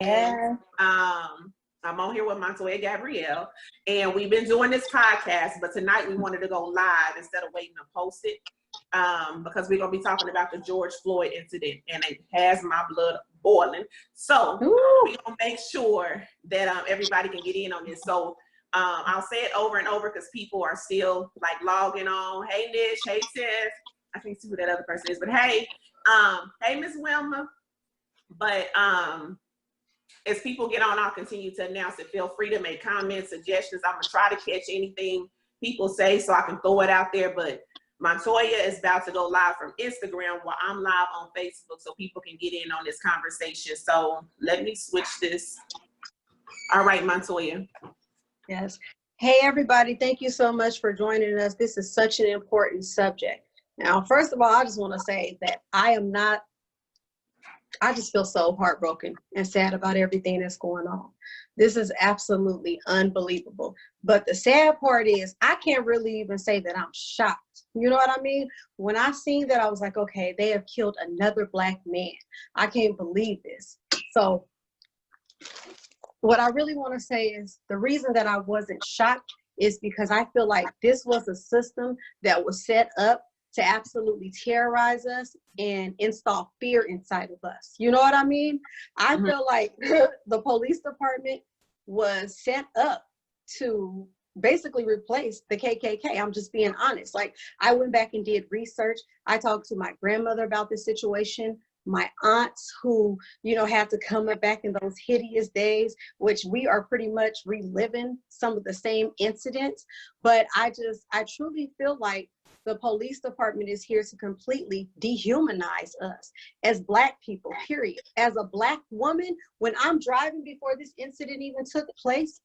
Yeah. I'm on here with Montoya Gabrielle, and we've been doing this podcast, but tonight we wanted to go live instead of waiting to post it, because we're going to be talking about the George Floyd incident, and it has my blood boiling. So we're going to make sure that everybody can get in on this. So I'll say it over and over because people are still like logging on. Hey, Nish. Hey, Tiff. I can't see who that other person is, but hey, hey, Miss Wilma. But as people get on, I'll continue to announce it. Feel free to make comments, suggestions. I'm going to try to catch anything people say so I can throw it out there. But Montoya is about to go live from Instagram while I'm live on Facebook so people can get in on this conversation. So let me switch this. All right, Montoya. Yes. Hey, everybody. Thank you so much for joining us. This is such an important subject. Now, first of all, I just want to say that I just feel so heartbroken and sad about everything that's going on. This is absolutely unbelievable. But the sad part is I can't really even say that I'm shocked. You know what I mean? When I seen that, I was like, okay, they have killed another Black man. I can't believe this. So what I really want to say is the reason that I wasn't shocked is because I feel like this was a system that was set up to absolutely terrorize us and install fear inside of us. You know what I mean? I feel like the police department was set up to basically replace the KKK. I'm just being honest. Like, I went back and did research. I talked to my grandmother about this situation, my aunts who, you know, had to come back in those hideous days, which we are pretty much reliving some of the same incidents. But I truly feel like the police department is here to completely dehumanize us as Black people, period. As a Black woman, when I'm driving before this incident even took place,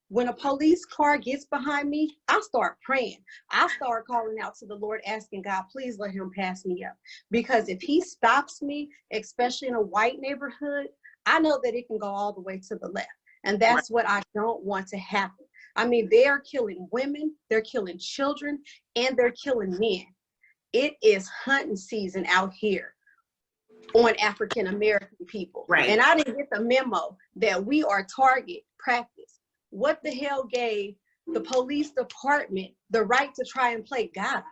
when a police car gets behind me, I start praying. I start calling out to the Lord, asking God, please let him pass me up. Because if he stops me, especially in a white neighborhood, I know that it can go all the way to the left. And that's what I don't want to happen. I mean, they are killing women, they're killing children, and they're killing men. It is hunting season out here on African-American people. Right. And I didn't get the memo that we are target practice. What the hell gave the police department the right to try and play God?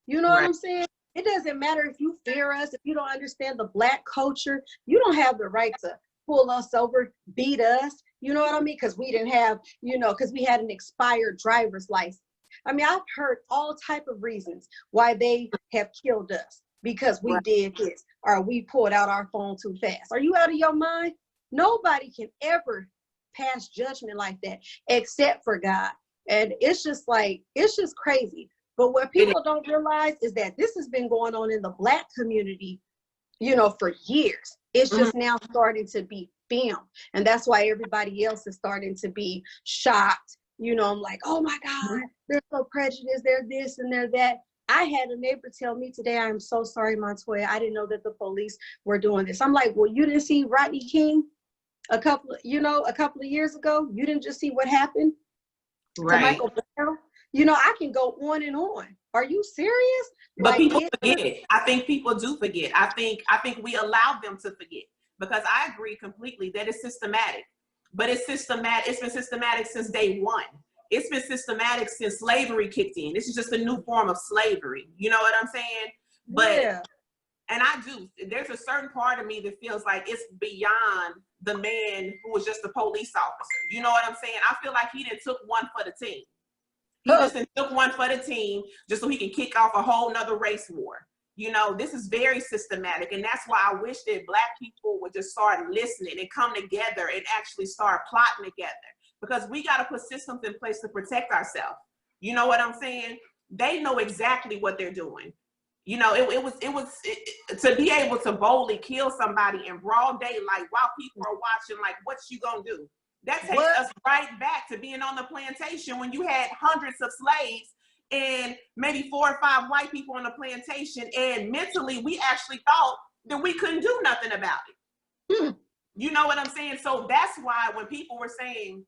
You know what I'm saying? It doesn't matter if you fear us, if you don't understand the Black culture, you don't have the right to pull us over, beat us. You know what I mean? Because we didn't have, you know, because we had an expired driver's license. I mean, I've heard all type of reasons why they have killed us because we did this or we pulled out our phone too fast. Are you out of your mind? Nobody can ever pass judgment like that except for God. And it's just like, it's just crazy. But what people don't realize is that this has been going on in the Black community, you know, for years. It's just now starting to be filmed. And that's why everybody else is starting to be shocked. You know, I'm like, oh my God, they're so prejudiced, they're this and they're that. I had a neighbor tell me today, I'm so sorry, Montoya, I didn't know that the police were doing this. I'm like, well, you didn't see Rodney King a couple of years ago? You didn't just see what happened to Michael Brown? You know, I can go on and on. Are you serious? But like, people forget. I think people do forget. I think we allow them to forget, because I agree completely that it's systematic. But it's systematic. It's been systematic since day one. It's been systematic since slavery kicked in. This is just a new form of slavery. You know what I'm saying? But and I do. There's a certain part of me that feels like it's beyond the man who was just a police officer. You know what I'm saying? I feel like he done took one for the team. He just took one for the team just so he can kick off a whole nother race war. You know, this is very systematic. And that's why I wish that Black people would just start listening and come together and actually start plotting together. Because we got to put systems in place to protect ourselves. You know what I'm saying? They know exactly what they're doing. You know, it was to be able to boldly kill somebody in broad daylight while people are watching, like, what you gonna do? That takes us right back to being on the plantation when you had hundreds of slaves and maybe 4 or 5 white people on the plantation, and mentally we actually thought that we couldn't do nothing about it. You know what I'm saying? So that's why when people were saying,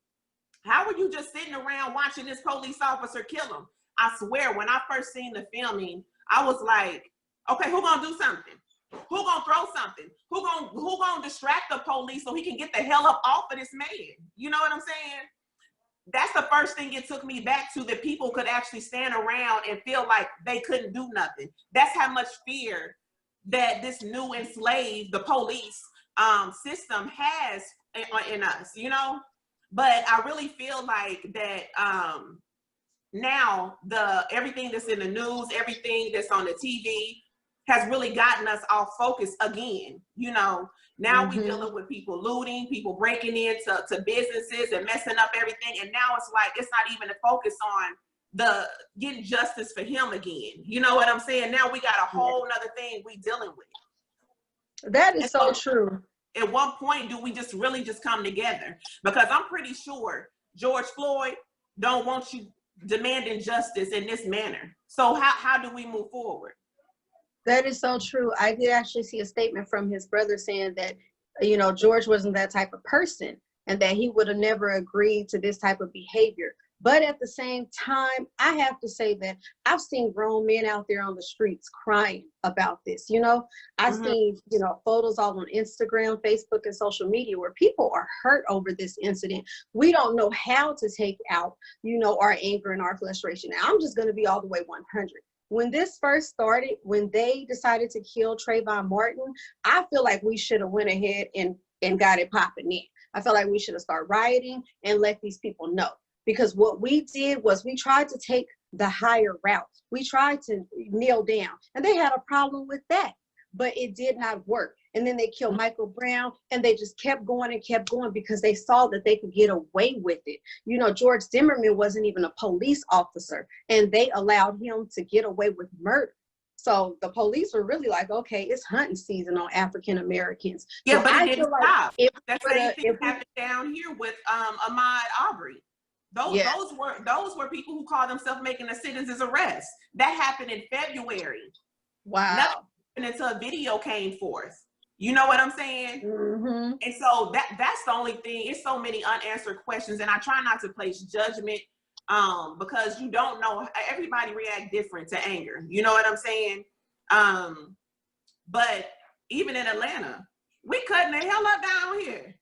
how were you just sitting around watching this police officer kill him? I swear, when I first seen the filming, I was like, okay, who gonna do something? Who gonna throw something? Who gonna distract the police so he can get the hell up off of this man? You know what I'm saying? That's the first thing it took me back to, that people could actually stand around and feel like they couldn't do nothing. That's how much fear that this new enslaved, the police system has in us, you know? But I really feel like that now everything that's in the news, everything that's on the TV has really gotten us off focus again. You know, now we dealing with people looting, people breaking into businesses and messing up everything. And now it's like, it's not even a focus on the getting justice for him again. You know what I'm saying? Now we got a whole nother thing we dealing with. That is so true. At what point do we just really just come together? Because I'm pretty sure George Floyd don't want you demanding justice in this manner. So how do we move forward? That is so true. I did actually see a statement from his brother saying that, you know, George wasn't that type of person and that he would have never agreed to this type of behavior. But at the same time, I have to say that I've seen grown men out there on the streets crying about this. You know, I've seen, you know, photos all on Instagram, Facebook, and social media where people are hurt over this incident. We don't know how to take out, you know, our anger and our frustration. Now, I'm just going to be all the way 100. When this first started, when they decided to kill Trayvon Martin, I feel like we should have went ahead and got it popping in. I feel like we should have started rioting and let these people know. Because what we did was we tried to take the higher route. We tried to kneel down, and they had a problem with that, but it did not work. And then they killed Michael Brown, and they just kept going because they saw that they could get away with it. You know, George Zimmerman wasn't even a police officer, and they allowed him to get away with murder. So the police were really like, okay, it's hunting season on African Americans. Yeah, so but I it didn't feel stop. like That same thing happened down here with Ahmaud Arbery. Those were people who called themselves making a citizen's arrest. That happened in February. Wow. Nothing happened until a video came forth. You know what I'm saying? And so that's the only thing. It's so many unanswered questions, and I try not to place judgment because you don't know. Everybody react different to anger. You know what I'm saying? But even in Atlanta, we cutting the hell up down here.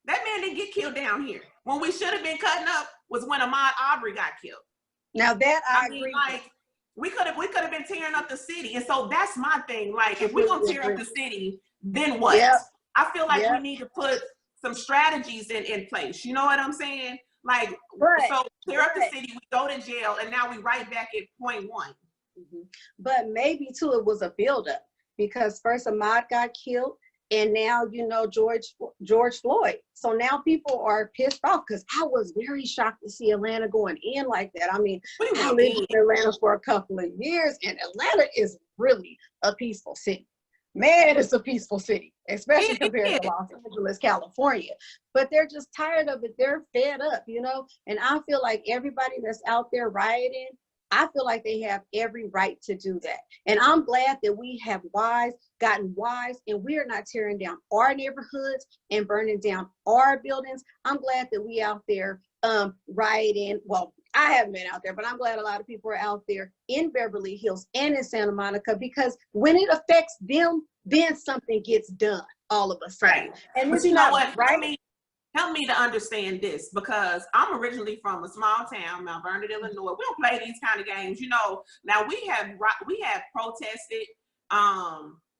That man didn't get killed down here. When we should have been cutting up was when Ahmaud Arbery got killed. Now that I agree. Like we could have been tearing up the city. And so that's my thing. Like if we're gonna tear up the city, then what? Yep. I feel like we need to put some strategies in place. You know what I'm saying? Like so tear up the city, we go to jail, and now we right back at point one. But maybe too it was a buildup because first Ahmaud got killed. And now, you know, George Floyd. So now people are pissed off because I was very shocked to see Atlanta going in like that. I mean, I lived in Atlanta for a couple of years, and Atlanta is really a peaceful city. Man, it's a peaceful city, especially compared to Los Angeles, California. But they're just tired of it. They're fed up, you know? And I feel like everybody that's out there rioting, I feel like they have every right to do that. And I'm glad that we have gotten wise, and we are not tearing down our neighborhoods and burning down our buildings. I'm glad that we out there rioting. Well, I haven't been out there, but I'm glad a lot of people are out there in Beverly Hills and in Santa Monica, because when it affects them, then something gets done all of a sudden. Right. And but you know what? Right? Help me to understand this, because I'm originally from a small town, Mount Vernon, Illinois. We don't play these kind of games, you know. Now we have protested.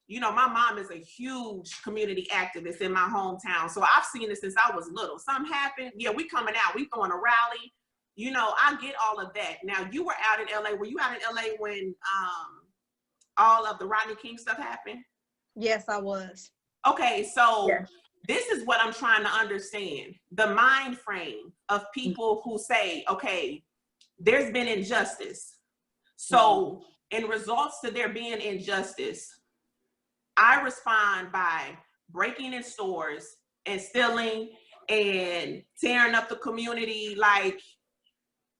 You know, my mom is a huge community activist in my hometown, so I've seen it since I was little. Something happened, yeah, we coming out, we throwing a rally. You know, I get all of that. Now you were out in LA. Were you out in LA when all of the Rodney King stuff happened? Yes, I was. Okay, so. Yes. This is what I'm trying to understand. The mind frame of people who say, okay, there's been injustice. So in results to there being injustice, I respond by breaking in stores and stealing and tearing up the community. Like,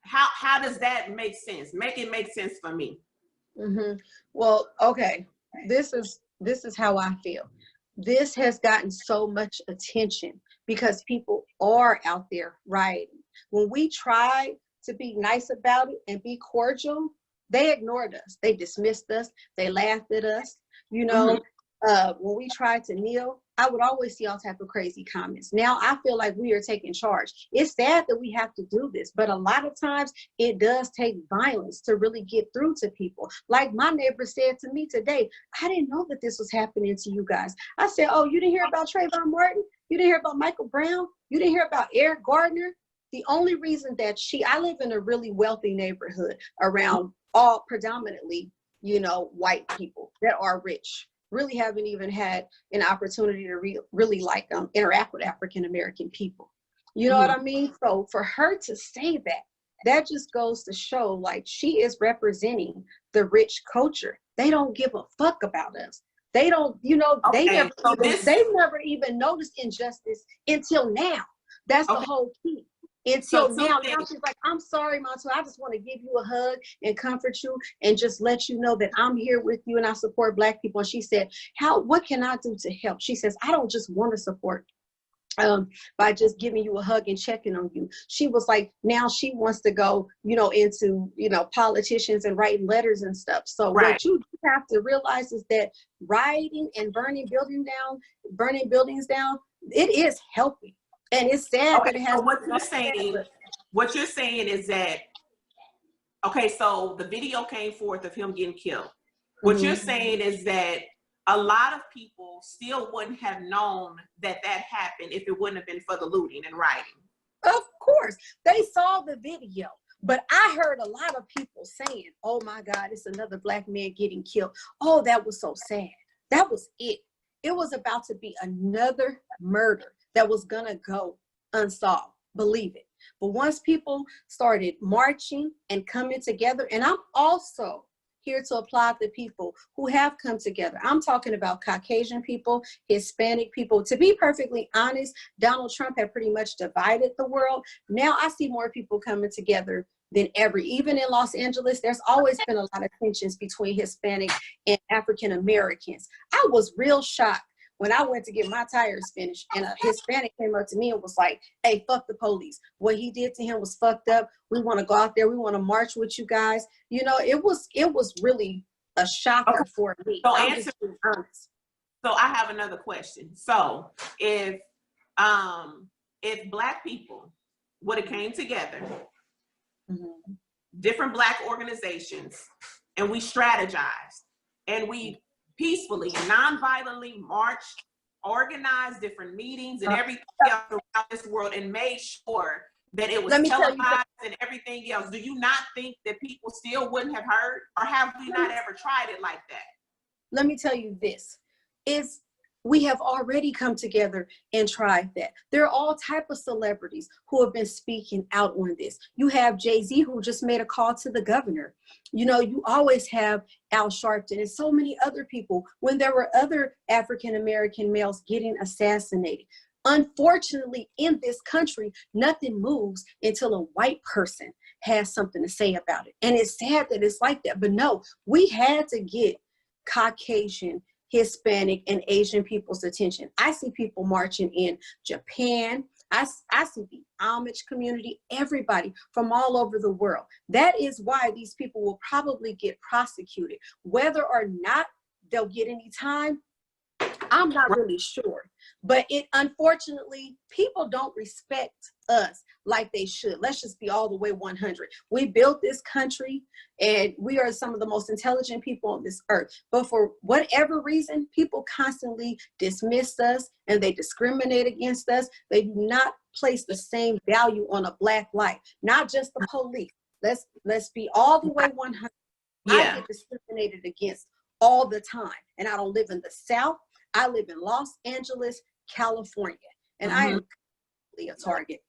how does that make sense? Make it make sense for me. Well, okay, this is how I feel. This has gotten so much attention because people are out there rioting. When we tried to be nice about it and be cordial, they ignored us. They dismissed us. They laughed at us. You know, when we tried to kneel, I would always see all type of crazy comments. Now I feel like we are taking charge. It's sad that we have to do this, but a lot of times it does take violence to really get through to people. Like my neighbor said to me today, I didn't know that this was happening to you guys. I said, oh, you didn't hear about Trayvon Martin? You didn't hear about Michael Brown? You didn't hear about Eric Gardner? The only reason that I live in a really wealthy neighborhood around all predominantly, you know, white people that are rich. Really haven't even had an opportunity to really like interact with African-American people. You know what I mean? So for her to say that, that just goes to show like she is representing the rich culture. They don't give a fuck about us. They don't, you know, they never even noticed injustice until now. That's the whole key. Until now she's like, I'm sorry, Montu, I just want to give you a hug and comfort you and just let you know that I'm here with you and I support Black people. And she said, what can I do to help? She says, I don't just want to support by just giving you a hug and checking on you. She was like, now she wants to go, you know, into, you know, politicians and writing letters and stuff. So what you have to realize is that rioting and burning buildings down, it is helping. And it's sad that it has. So what you're saying is that, okay, so the video came forth of him getting killed. What you're saying is that a lot of people still wouldn't have known that happened if it wouldn't have been for the looting and rioting. Of course, they saw the video, but I heard a lot of people saying, oh my God, it's another Black man getting killed. Oh, that was so sad. That was it. It was about to be another murder that was gonna go unsolved, believe it. But once people started marching and coming together, and I'm also here to applaud the people who have come together. I'm talking about Caucasian people, Hispanic people. To be perfectly honest, Donald Trump had pretty much divided the world. Now I see more people coming together than ever. Even in Los Angeles, there's always been a lot of tensions between Hispanic and African Americans. I was real shocked when I went to get my tires finished and a Hispanic came up to me and was like, hey, fuck the police. What he did to him was fucked up. We want to go out there. We want to march with you guys. You know, it was really a shocker for me. So I have another question. So if Black people would have came together, different Black organizations, and we strategized and we peacefully, non-violently marched, organized different meetings and everything else around this world and made sure that it was televised and everything else, do you not think that people still wouldn't have heard? Or have we not ever tried it like that? Let me tell you this, we have already come together and tried that. There are all type of celebrities who have been speaking out on this. You have Jay-Z who just made a call to the governor. You know, you always have Al Sharpton and so many other people when there were other African-American males getting assassinated. Unfortunately, in this country, nothing moves until a white person has something to say about it. And it's sad that it's like that, but no, we had to get Caucasian, Hispanic, and Asian people's attention. I see people marching in Japan. I see the Amish community, everybody from all over the world. That is why these people will probably get prosecuted. Whether or not they'll get any time, I'm not really sure. But unfortunately, people don't respect us like they should. Let's just be all the way 100. We built this country and we are some of the most intelligent people on this earth. But for whatever reason, people constantly dismiss us and they discriminate against us. They do not place the same value on a Black life, not just the police. Let's be all the way 100. Yeah. I get discriminated against all the time. And I don't live in the South. I live in Los Angeles, California, and I am a target.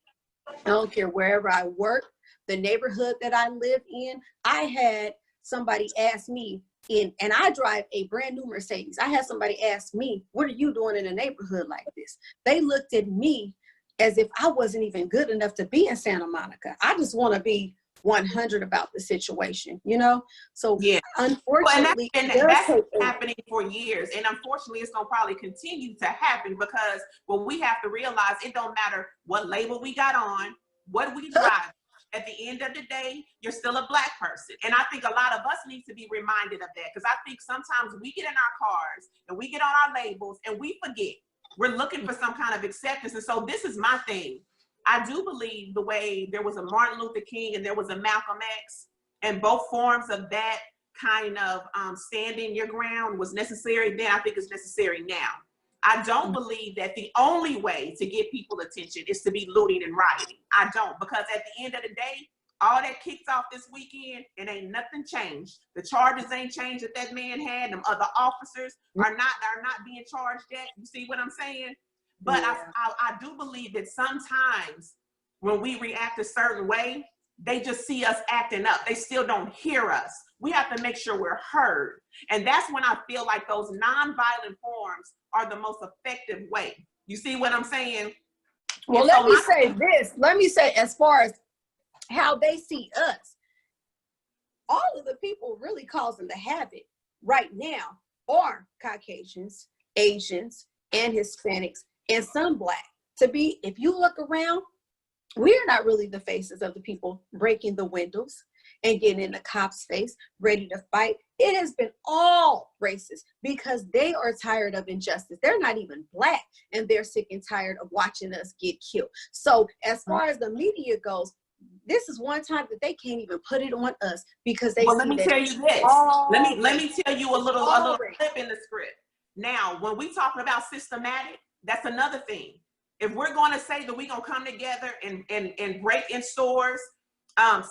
I don't care wherever I work, the neighborhood that I live in. I had somebody ask me, and I drive a brand new Mercedes. I had somebody ask me, what are you doing in a neighborhood like this? They looked at me as if I wasn't even good enough to be in Santa Monica. I just want to be 100 about the situation, you know? So yeah, unfortunately, that's been happening for years. And unfortunately, it's gonna probably continue to happen because what we have to realize, it don't matter what label we got on, what we drive, at the end of the day, you're still a Black person. And I think a lot of us need to be reminded of that, because I think sometimes we get in our cars and we get on our labels and we forget. We're looking for some kind of acceptance. And so this is my thing. I do believe the way there was a Martin Luther King and there was a Malcolm X, and both forms of that kind of standing your ground was necessary then, I think it's necessary now. I don't believe that the only way to get people attention is to be looting and rioting. I don't, because at the end of the day, all that kicked off this weekend, and ain't nothing changed. The charges ain't changed that man had. Them other officers are not being charged yet. You see what I'm saying? But yeah. I do believe that sometimes when we react a certain way, they just see us acting up. They still don't hear us. We have to make sure we're heard. And that's when I feel like those nonviolent forms are the most effective way. You see what I'm saying? Well, let me say this. Let me say, as far as how they see us, all of the people really causing the havoc right now are Caucasians, Asians, and Hispanics, and some Black. If you look around, we're not really the faces of the people breaking the windows and getting in the cop's face, ready to fight. It has been all races, because they are tired of injustice. They're not even Black, and they're sick and tired of watching us get killed. So as far as the media goes, this is one time that they can't even put it on us, because they. Well, let me tell you this. Let me tell you a little clip in the script. Now, when we talking about systematic, that's another thing. If we're going to say that we're going to come together and break in stores,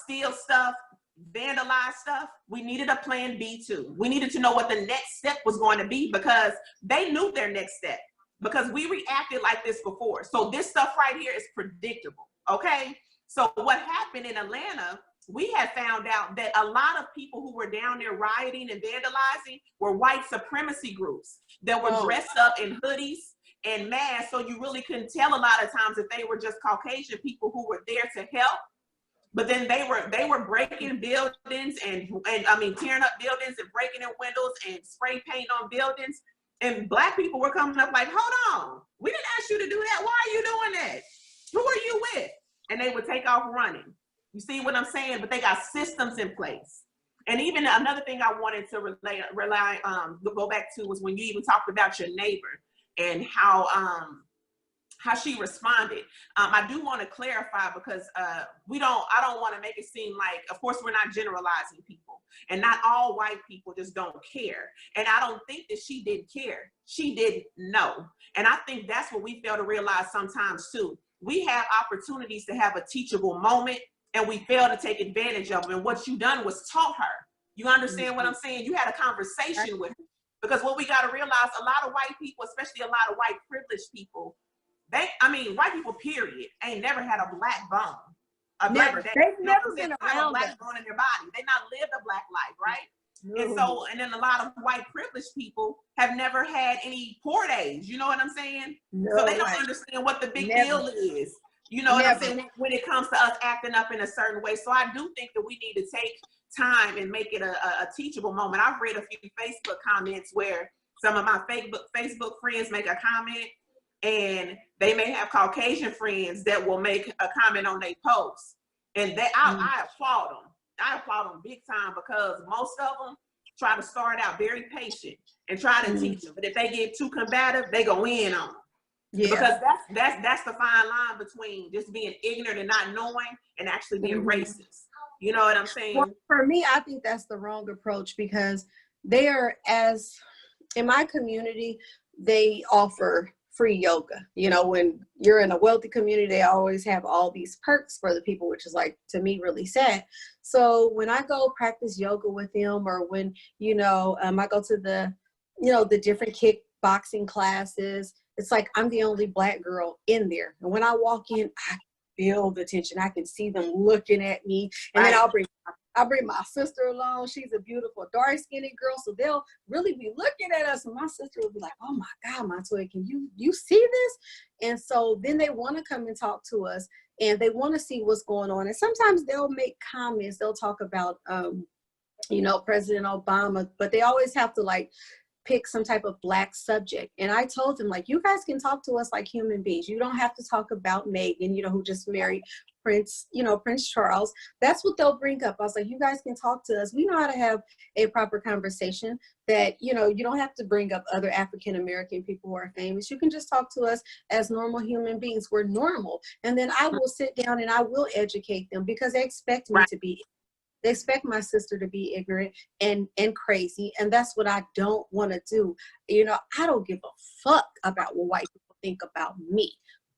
steal stuff, vandalize stuff, we needed a plan B too. We needed to know what the next step was going to be, because they knew their next step, because we reacted like this before. So this stuff right here is predictable, okay? So what happened in Atlanta, we had found out that a lot of people who were down there rioting and vandalizing were white supremacy groups that were dressed up in hoodies and masks, so you really couldn't tell a lot of times if they were just Caucasian people who were there to help. But then they were breaking buildings and I mean tearing up buildings and breaking in windows and spray paint on buildings. And Black people were coming up like, hold on, we didn't ask you to do that. Why are you doing that? Who are you with? And they would take off running. You see what I'm saying? But they got systems in place. And even another thing I wanted to go back to was when you even talked about your neighbor and how she responded. I do want to clarify, because I don't want to make it seem like, of course, we're not generalizing people, and not all white people just don't care. And I don't think that she didn't care. She didn't know. And I think that's what we fail to realize sometimes too. We have opportunities to have a teachable moment, and we fail to take advantage of them. And what you done was taught her. You understand what I'm saying? You had a conversation with her. Because what we got to realize, a lot of white people, especially a lot of white privileged people, white people, period, ain't never had a Black bone. They've never been around a Black bone in their body. They not lived a Black life, right? No. And then a lot of white privileged people have never had any poor days. You know what I'm saying? No, so they don't understand what the big deal is. You know what I'm saying? When it comes to us acting up in a certain way. So I do think that we need to take time and make it a teachable moment. I've read a few Facebook comments where some of my Facebook friends make a comment, and they may have Caucasian friends that will make a comment on their post, and I applaud them. I applaud them big time, because most of them try to start out very patient and try to teach them, but if they get too combative, they go in on them. Yeah. Because that's the fine line between just being ignorant and not knowing and actually being racist. You know what I'm saying? Well, for me, I think that's the wrong approach, because in my community, they offer free yoga. You know, when you're in a wealthy community, they always have all these perks for the people, which is, like, to me, really sad. So when I go practice yoga with them, or when, I go to the different kickboxing classes, it's like I'm the only Black girl in there. And when I walk in, I feel the tension. I can see them looking at me. And then I'll bring my sister along. She's a beautiful dark-skinned girl, so they'll really be looking at us. And my sister will be like, "Oh my God, my twin, can you see this?" And so then they want to come and talk to us, and they want to see what's going on. And sometimes they'll make comments. They'll talk about, President Obama, but they always have to, like, pick some type of Black subject. And I told them, like, you guys can talk to us like human beings. You don't have to talk about Megan, who just married Prince Charles. That's what they'll bring up. I was like, you guys can talk to us. We know how to have a proper conversation that, you don't have to bring up other African-American people who are famous. You can just talk to us as normal human beings. We're normal. And then I will sit down and I will educate them, because they expect me to be. They expect my sister to be ignorant and crazy. And that's what I don't want to do. I don't give a fuck about what white people think about me.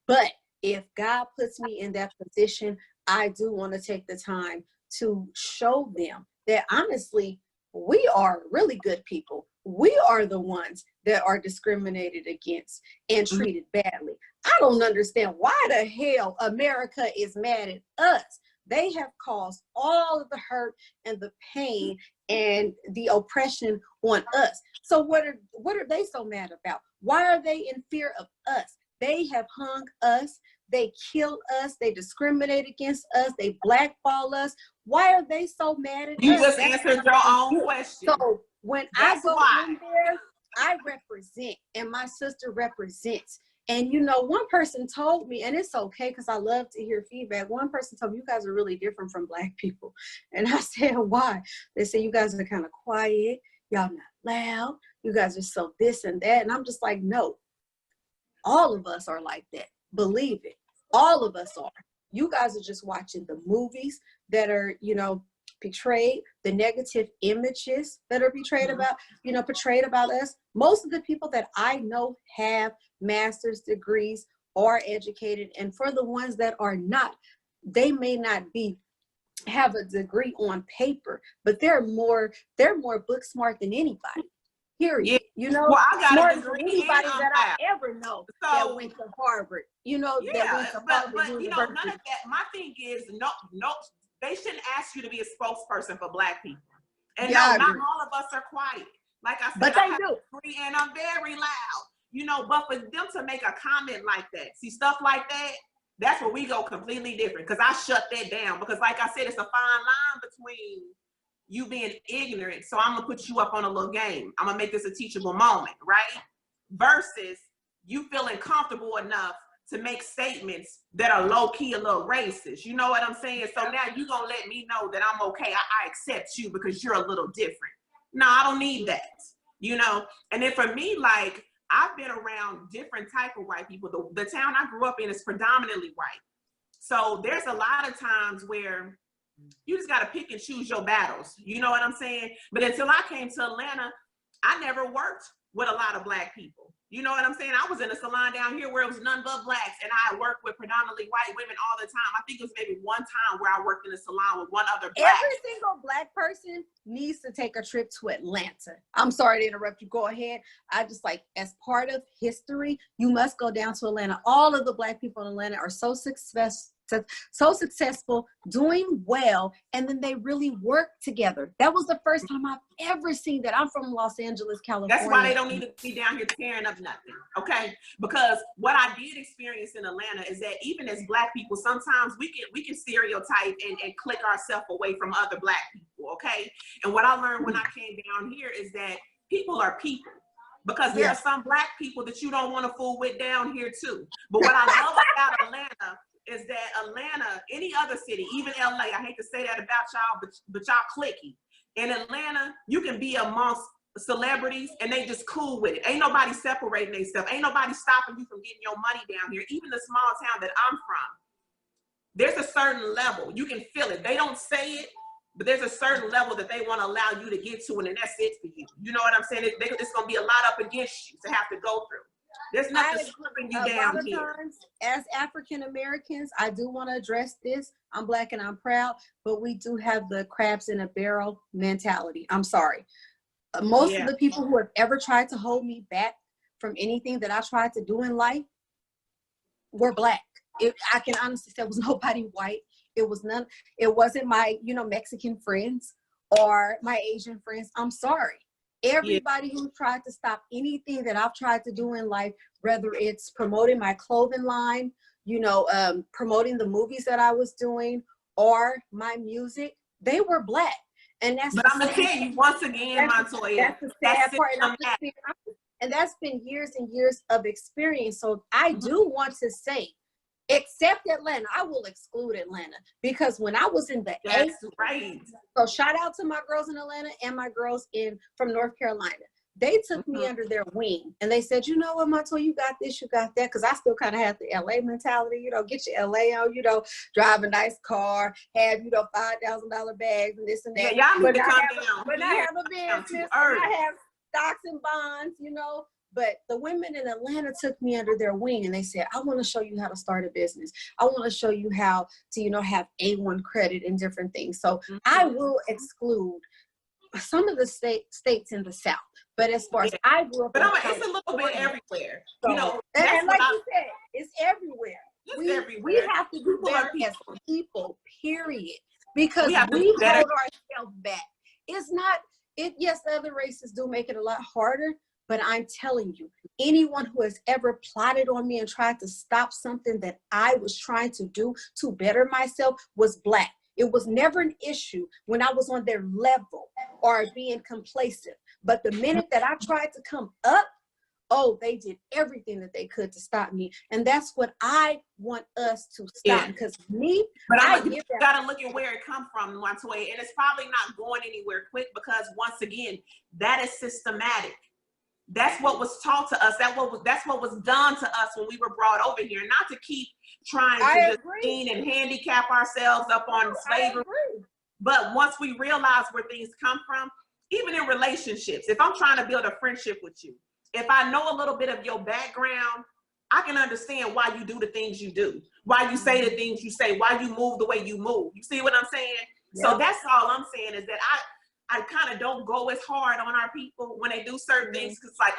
But if God puts me in that position, I do want to take the time to show them that, honestly, we are really good people. We are the ones that are discriminated against and treated badly. I don't understand why the hell America is mad at us. They have caused all of the hurt and the pain and the oppression on us. So what are they so mad about? Why are they in fear of us? They have hung us. They killed us. They discriminate against us. They blackball us. Why are they so mad at us? You just answered your own question. So when I go in there, I represent, and my sister represents. And one person told me, and it's okay because I love to hear feedback. One person told me, you guys are really different from Black people. And I said, why? They said, you guys are kind of quiet. Y'all not loud. You guys are so this and that. And I'm just like, no, all of us are like that. Believe it. All of us are. You guys are just watching the movies that are, portrayed, the negative images that are portrayed about us. Most of the people that I know have master's degrees, are educated, and for the ones that are not, they may not have a degree on paper, but they're more book smart than anybody. Period. Well, I got smarter a degree than anybody that I that. ever know that went to Harvard. That went to Harvard but University. none of that. My thing is, no, they shouldn't ask you to be a spokesperson for Black people. And not all of us are quiet. Like I said, but I have a degree and I'm very loud. But for them to make a comment like that, see, stuff like that, that's where we go completely different. Because I shut that down. Because like I said, it's a fine line between you being ignorant, so I'm gonna put you up on a little game. I'm gonna make this a teachable moment, right? Versus you feeling comfortable enough to make statements that are low-key a little racist. You know what I'm saying? So now you gonna let me know that I'm okay. I accept you because you're a little different. No, I don't need that. And then for me, like, I've been around different type of white people. The town I grew up in is predominantly white. So there's a lot of times where you just got to pick and choose your battles. You know what I'm saying? But until I came to Atlanta, I never worked with a lot of Black people. You know what I'm saying? I was in a salon down here where it was none but Blacks, and I worked with predominantly white women all the time. I think it was maybe one time where I worked in a salon with one other Black. Every single Black person needs to take a trip to Atlanta. I'm sorry to interrupt you. Go ahead. I just, like, as part of history, you must go down to Atlanta. All of the Black people in Atlanta are so successful, doing well, and then they really work together. That was the first time I've ever seen that. I'm from Los Angeles, California. That's why they don't need to be down here tearing up nothing, okay? Because what I did experience in Atlanta is that even as Black people, sometimes we can stereotype and click ourselves away from other Black people, okay? And what I learned when I came down here is that people are people. Because there are some Black people that you don't want to fool with down here too. But what I love about Atlanta is that Atlanta, any other city, even LA, I hate to say that about y'all, but y'all clicky. In Atlanta, you can be amongst celebrities and they just cool with it. Ain't nobody separating themselves. Ain't nobody stopping you from getting your money down here. Even the small town that I'm from, there's a certain level. You can feel it. They don't say it, but there's a certain level that they want to allow you to get to, and then that's it for you. You know what I'm saying? It's going to be a lot up against you to have to go through. There's nothing stripping you down here. Times, as African Americans, I do want to address this. I'm Black and I'm proud, but we do have the crabs in a barrel mentality. I'm sorry. Most of the people who have ever tried to hold me back from anything that I tried to do in life were Black. I can honestly say it was nobody white. It wasn't my, Mexican friends or my Asian friends. I'm sorry. Everybody who tried to stop anything that I've tried to do in life, whether it's promoting my clothing line, promoting the movies that I was doing, or my music, they were Black. And that's But the I'm gonna tell you once again, Montoya, that's the sad part. And, systematic. and that's been years and years of experience. So I Mm-hmm. do want to say, except Atlanta, I will exclude Atlanta, because when I was in the That's eighth, right. so shout out to my girls in Atlanta and my girls from North Carolina. They took me under their wing and they said, you know what, Montoya, you got this, you got that. Cause I still kind of have the LA mentality, you know, get your LA on, you know, drive a nice car, have, you know, $5,000 bags and this and that. Yeah, y'all need to come down. But I have a business, I have stocks and bonds, you know. But the women in Atlanta took me under their wing and they said, I want to show you how to start a business. I want to show you how to, you know, have A1 credit and different things. So I will exclude some of the states in the South. But as far as I grew up, but it's a little bit everywhere. So, you know, and like you said, it's everywhere. Everywhere. We have to do better as people, period. Because we hold ourselves back. It's not, yes, the other races do make it a lot harder, but I'm telling you, anyone who has ever plotted on me and tried to stop something that I was trying to do to better myself was Black. It was never an issue when I was on their level or being complacent. But the minute that I tried to come up, oh, they did everything that they could to stop me. And that's what I want us to stop. Because me, you gotta look at where it comes from, Montoya. And it's probably not going anywhere quick because once again, that is systematic. That's what was taught to us. That's what was done to us when we were brought over here. Not to keep trying to just lean and handicap ourselves up on slavery. But once we realize where things come from, even in relationships, if I'm trying to build a friendship with you, if I know a little bit of your background, I can understand why you do the things you do, why you say the things you say, why you move the way you move. You see what I'm saying? Yeah. So that's all I'm saying is that I kind of don't go as hard on our people when they do certain things because it's like,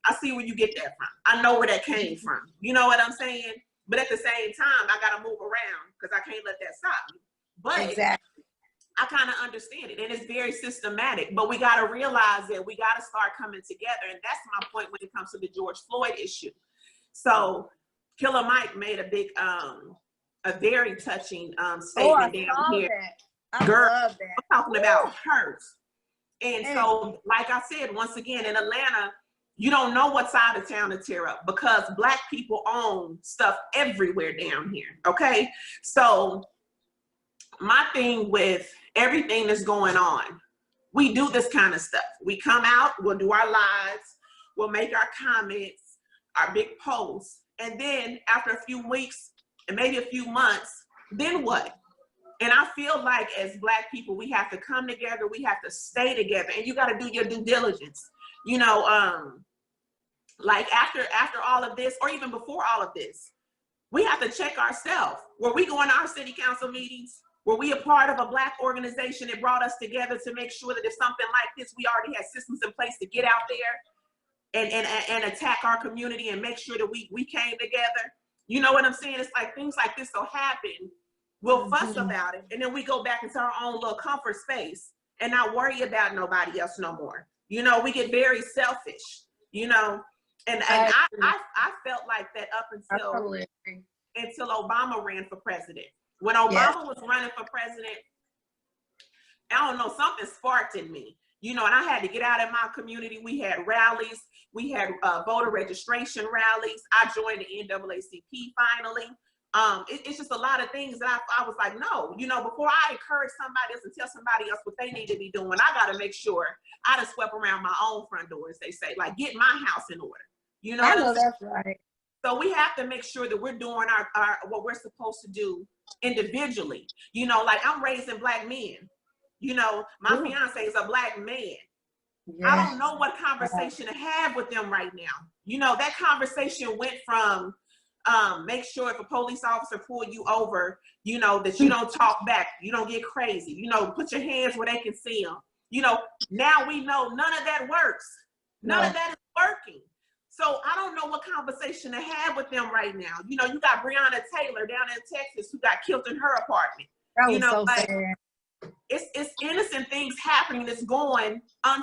I see where you get that from. I know where that came from. You know what I'm saying? But at the same time, I got to move around because I can't let that stop me. But exactly. I kind of understand it, and it's very systematic. But we got to realize that we got to start coming together, and that's my point when it comes to the George Floyd issue. So Killer Mike made a big, a very touching statement down here. Girl, I'm talking about hurt. And so, like I said, once again, in Atlanta, you don't know what side of town to tear up because Black people own stuff everywhere down here. Okay, so my thing with everything that's going on, we do this kind of stuff. We come out, we'll do our lives, we'll make our comments, our big posts, and then after a few weeks and maybe a few months, then what? And I feel like as Black people, we have to come together, we have to stay together, and you got to do your due diligence. You know, like after all of this, or even before all of this, we have to check ourselves. Were we going to our city council meetings? Were we a part of a Black organization that brought us together to make sure that if something like this, we already had systems in place to get out there and attack our community and make sure that we came together? You know what I'm saying? It's like things like this will happen. We'll fuss about it, and then we go back into our own little comfort space and not worry about nobody else no more. You know, we get very selfish, you know, and I felt like that up until Obama ran for president. When Obama was running for president, I don't know, something sparked in me, you know, and I had to get out in my community. We had rallies, we had voter registration rallies. I joined the NAACP finally. It's just a lot of things that I was like, no, you know, before I encourage somebody else and tell somebody else what they need to be doing, I got to make sure I done swept around my own front door, as they say, like get my house in order. You know, I know that's right. So we have to make sure that we're doing our what we're supposed to do individually. You know, like I'm raising Black men. You know, my fiance is a Black man. Yeah. I don't know what conversation to have with them right now. You know, that conversation went from make sure if a police officer pull you over, you know, that you don't talk back, you don't get crazy, you know, put your hands where they can see them. You know, now we know none of that works. None of that is working. So I don't know what conversation to have with them right now. You know, you got Breonna Taylor down in Texas who got killed in her apartment. That was you know, so like, sad. It's innocent things happening that's going I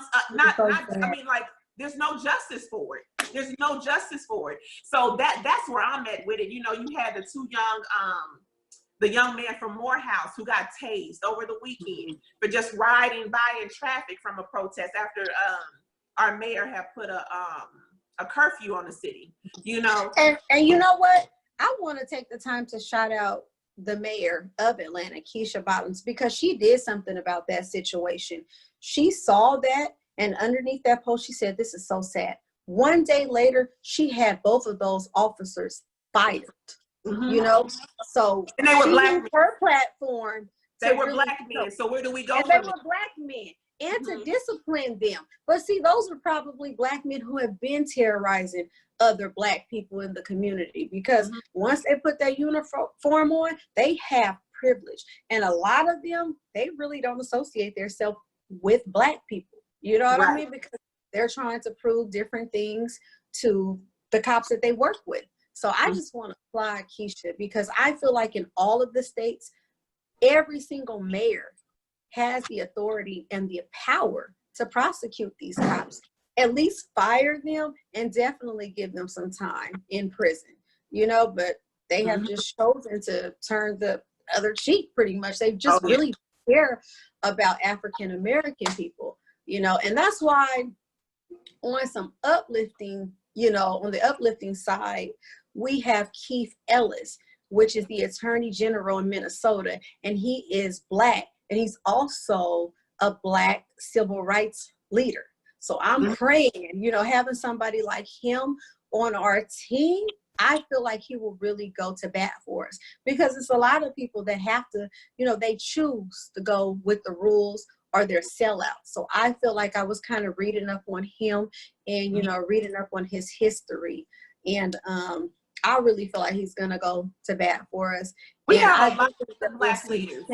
mean, like, there's no justice for it. There's no justice for it. So that's where I'm at with it. You know, you had the two young the young man from Morehouse who got tased over the weekend for just riding by in traffic from a protest after our mayor had put a curfew on the city, you know. And you know what? I want to take the time to shout out the mayor of Atlanta, Keisha Bottoms, because she did something about that situation. She saw that, and underneath that post, she said, "This is so sad." One day later, she had both of those officers fired. You know, so and they were she black used men. her platform. They were really black men. So where do we go? And they were black men, and to discipline them. But see, those are probably black men who have been terrorizing other black people in the community, because once they put their uniform on, they have privilege. And a lot of them, they really don't associate themselves with black people. You know what I mean? Because they're trying to prove different things to the cops that they work with. So I just want to applaud Keisha, because I feel like in all of the states, every single mayor has the authority and the power to prosecute these cops, at least fire them, and definitely give them some time in prison, you know, but they have just chosen to turn the other cheek pretty much. They just really care about African-American people, you know, and that's why on some uplifting, you know, on the uplifting side, we have Keith Ellis, which is the Attorney General in Minnesota, and he is black, and he's also a black civil rights leader. So I'm praying, you know, having somebody like him on our team, I feel like he will really go to bat for us, because it's a lot of people that have to, you know, they choose to go with the rules or they're sellouts. So I feel like I was kind of reading up on him and, you know, reading up on his history. And I really feel like he's going to go to bat for us. We and have I a lot think of black leaders.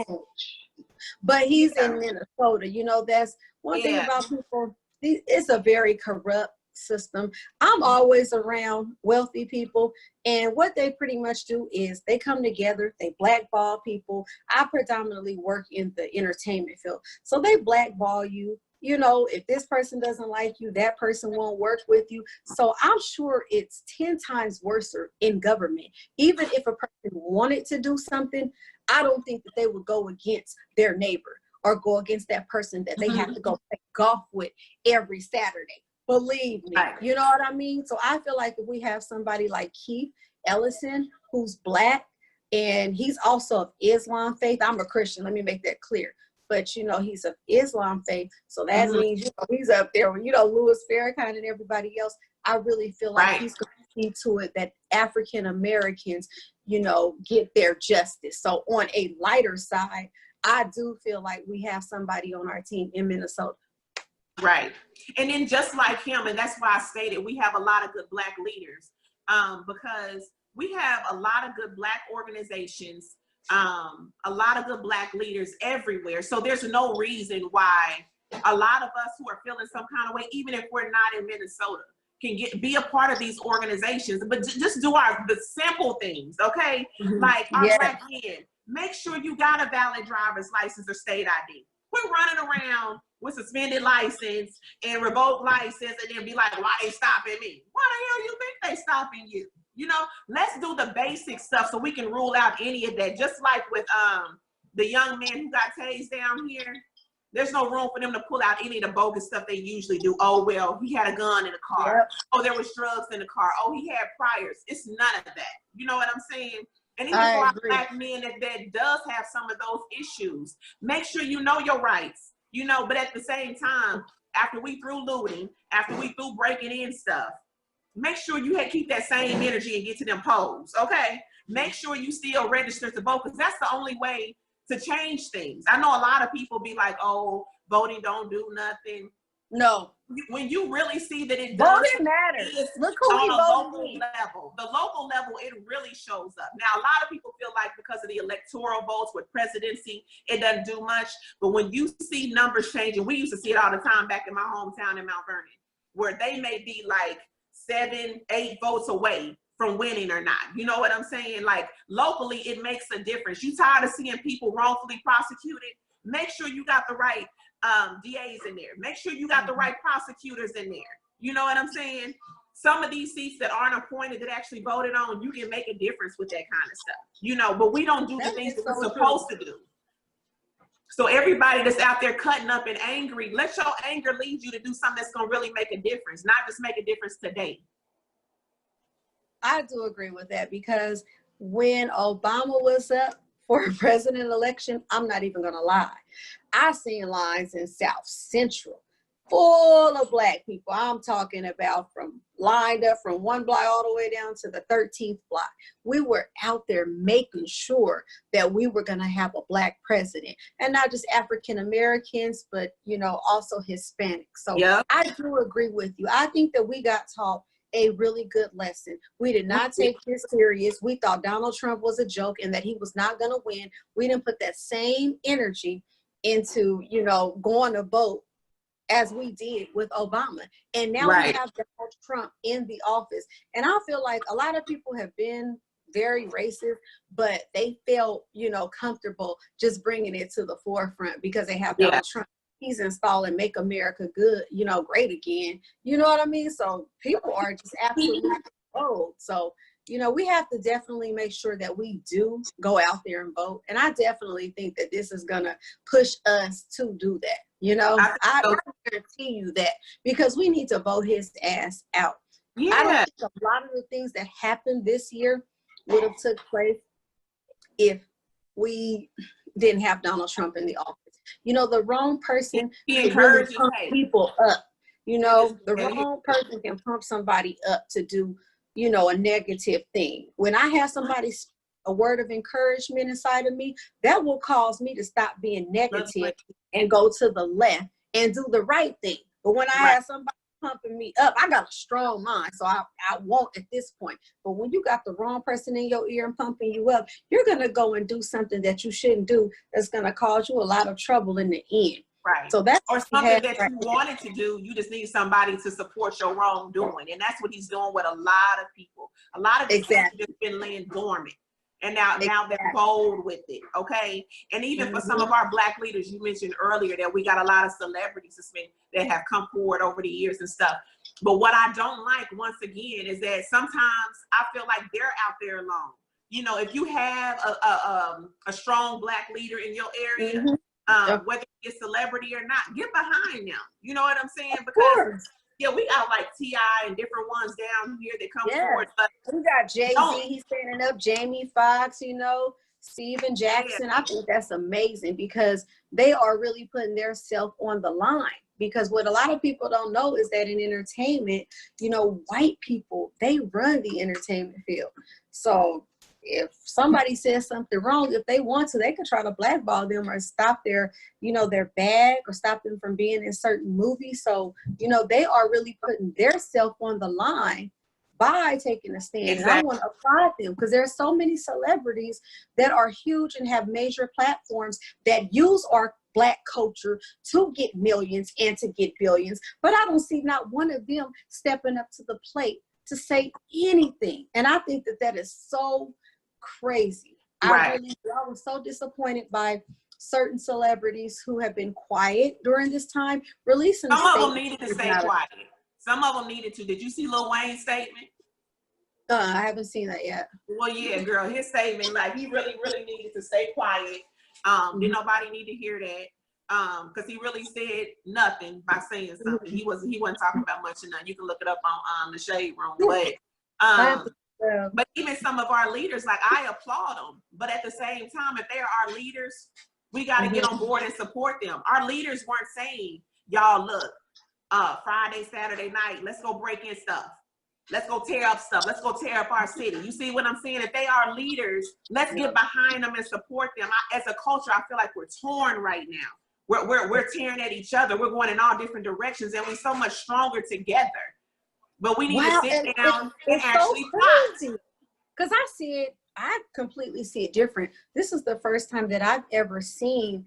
But he's in Minnesota. You know, that's one thing about people. It's a very corrupt system. I'm always around wealthy people, and what they pretty much do is they come together, they blackball people. I predominantly work in the entertainment field, so they blackball you. You know, if this person doesn't like you, that person won't work with you. So I'm sure it's 10 times worse in government. Even if a person wanted to do something, I don't think that they would go against their neighbor or go against that person that they have to go play golf with every Saturday. Believe me, you know what I mean? So I feel like if we have somebody like Keith Ellison, who's black, and he's also of Islam faith. I'm a Christian, let me make that clear. But, you know, he's of Islam faith. So that means, you know, he's up there with, you know, Louis Farrakhan and everybody else. I really feel like he's going to see to it that African Americans, you know, get their justice. So on a lighter side, I do feel like we have somebody on our team in Minnesota. Right. And then just like him, and that's why I stated we have a lot of good black leaders, because we have a lot of good black organizations, a lot of good black leaders everywhere. So there's no reason why a lot of us who are feeling some kind of way, even if we're not in Minnesota, can be a part of these organizations, but just do the simple things, okay? Like our black men, make sure you got a valid driver's license or state ID. We're running around with suspended license and revoked license and then be like, why they stopping me? Why the hell you think they stopping you? You know, let's do the basic stuff so we can rule out any of that. Just like with the young man who got tased down here, there's no room for them to pull out any of the bogus stuff they usually do. Oh, well, he had a gun in the car. Oh, there was drugs in the car. Oh, he had priors. It's none of that. You know what I'm saying? And even for our black men that does have some of those issues, make sure you know your rights, you know, but at the same time, after we through looting, after we through breaking in stuff, make sure you keep that same energy and get to them polls, okay? Make sure you still register to vote, because that's the only way to change things. I know a lot of people be like, oh, voting don't do nothing. No. When you really see that it does, voting matters. Look who on he a voted local in. level. The local level, it really shows up. Now, a lot of people feel like because of the electoral votes with presidency, it doesn't do much. But when you see numbers changing, we used to see it all the time back in my hometown in Mount Vernon, where they may be like 7, 8 votes away from winning or not. You know what I'm saying? Like locally, it makes a difference. You tired of seeing people wrongfully prosecuted? Make sure you got the right DAs in there. Make sure you got the right prosecutors in there. You know what I'm saying? some of these seats that aren't appointed that actually voted on, you can make a difference with that kind of stuff, you know, but we don't do the things that we're supposed to do. So everybody that's out there cutting up and angry, let your anger lead you to do something that's going to really make a difference, not just make a difference today. I do agree with that, because when Obama was up for a president election, I'm not even going to lie, I seen lines in South Central full of Black people. I'm talking about from lined up from one block all the way down to the 13th block. We were out there making sure that we were going to have a Black president, and not just African Americans, but, you know, also Hispanics. So yeah. I do agree with you. I think that we got taught a really good lesson. We did not take this serious. We thought Donald Trump was a joke and that he was not going to win. We didn't put that same energy into, you know, going to vote as we did with Obama. And now we have Donald Trump in the office. And I feel like a lot of people have been very racist, but they felt, you know, comfortable just bringing it to the forefront because they have Donald Trump. He's installing Make America Good, you know, great again. You know what I mean? So people are just absolutely bold. So, you know, we have to definitely make sure that we do go out there and vote. And I definitely think that this is going to push us to do that. You know, I guarantee you that, because we need to vote his ass out. Yeah. I don't think a lot of the things that happened this year would have took place if we didn't have Donald Trump in the office. You know, the wrong person can really pump people up. You know, the wrong person can pump somebody up to do, you know, a negative thing. When I have somebody a word of encouragement inside of me, that will cause me to stop being negative and go to the left and do the right thing. But when I have somebody pumping me up, I got a strong mind, so I won't at this point. But when you got the wrong person in your ear and pumping you up, you're going to go and do something that you shouldn't do that's going to cause you a lot of trouble in the end. Right. So that's or something that you wanted to do. You just need somebody to support your wrongdoing. And that's what he's doing with a lot of people. A lot of people have just been laying dormant. And now they're bold with it, okay? And even for some of our Black leaders, you mentioned earlier that we got a lot of celebrities that have come forward over the years and stuff. But what I don't like, once again, is that sometimes I feel like they're out there alone. You know, if you have a strong Black leader in your area, whether it's a celebrity or not, get behind them. You know what I'm saying? Because yeah, we got like T.I. and different ones down here that come forward. But we got Jay-Z, he's standing up, Jamie Foxx, you know, Steven Jackson. I think that's amazing because they are really putting their self on the line. Because what a lot of people don't know is that in entertainment, you know, white people, they run the entertainment field. So if somebody says something wrong, if they want to, they could try to blackball them or stop their, you know, their bag or stop them from being in certain movies. So, you know, they are really putting their self on the line by taking a stand. Exactly. And I want to applaud them because there are so many celebrities that are huge and have major platforms that use our Black culture to get millions and to get billions. But I don't see not one of them stepping up to the plate to say anything. And I think that that is so crazy. I was so disappointed by certain celebrities who have been quiet during this time, releasing some of them needed to stay quiet. Some of them needed to. Did you see Lil Wayne's statement? I haven't seen that yet. Well, yeah, girl, his statement, like he really needed to stay quiet. Did nobody need to hear that? Because he really said nothing by saying something. He wasn't talking about much of nothing. You can look it up on the Shade Room, but even some of our leaders, like I applaud them. But at the same time, if they're our leaders, we got to get on board and support them. Our leaders weren't saying, y'all, look, Friday, Saturday night, let's go break in stuff. Let's go tear up stuff. Let's go tear up our city. You see what I'm saying? If they are leaders, let's get behind them and support them. As a culture, I feel like we're torn right now. We're tearing at each other. We're going in all different directions, and we're so much stronger together. But we need to sit down and actually plot. Because I completely see it different. This is the first time that I've ever seen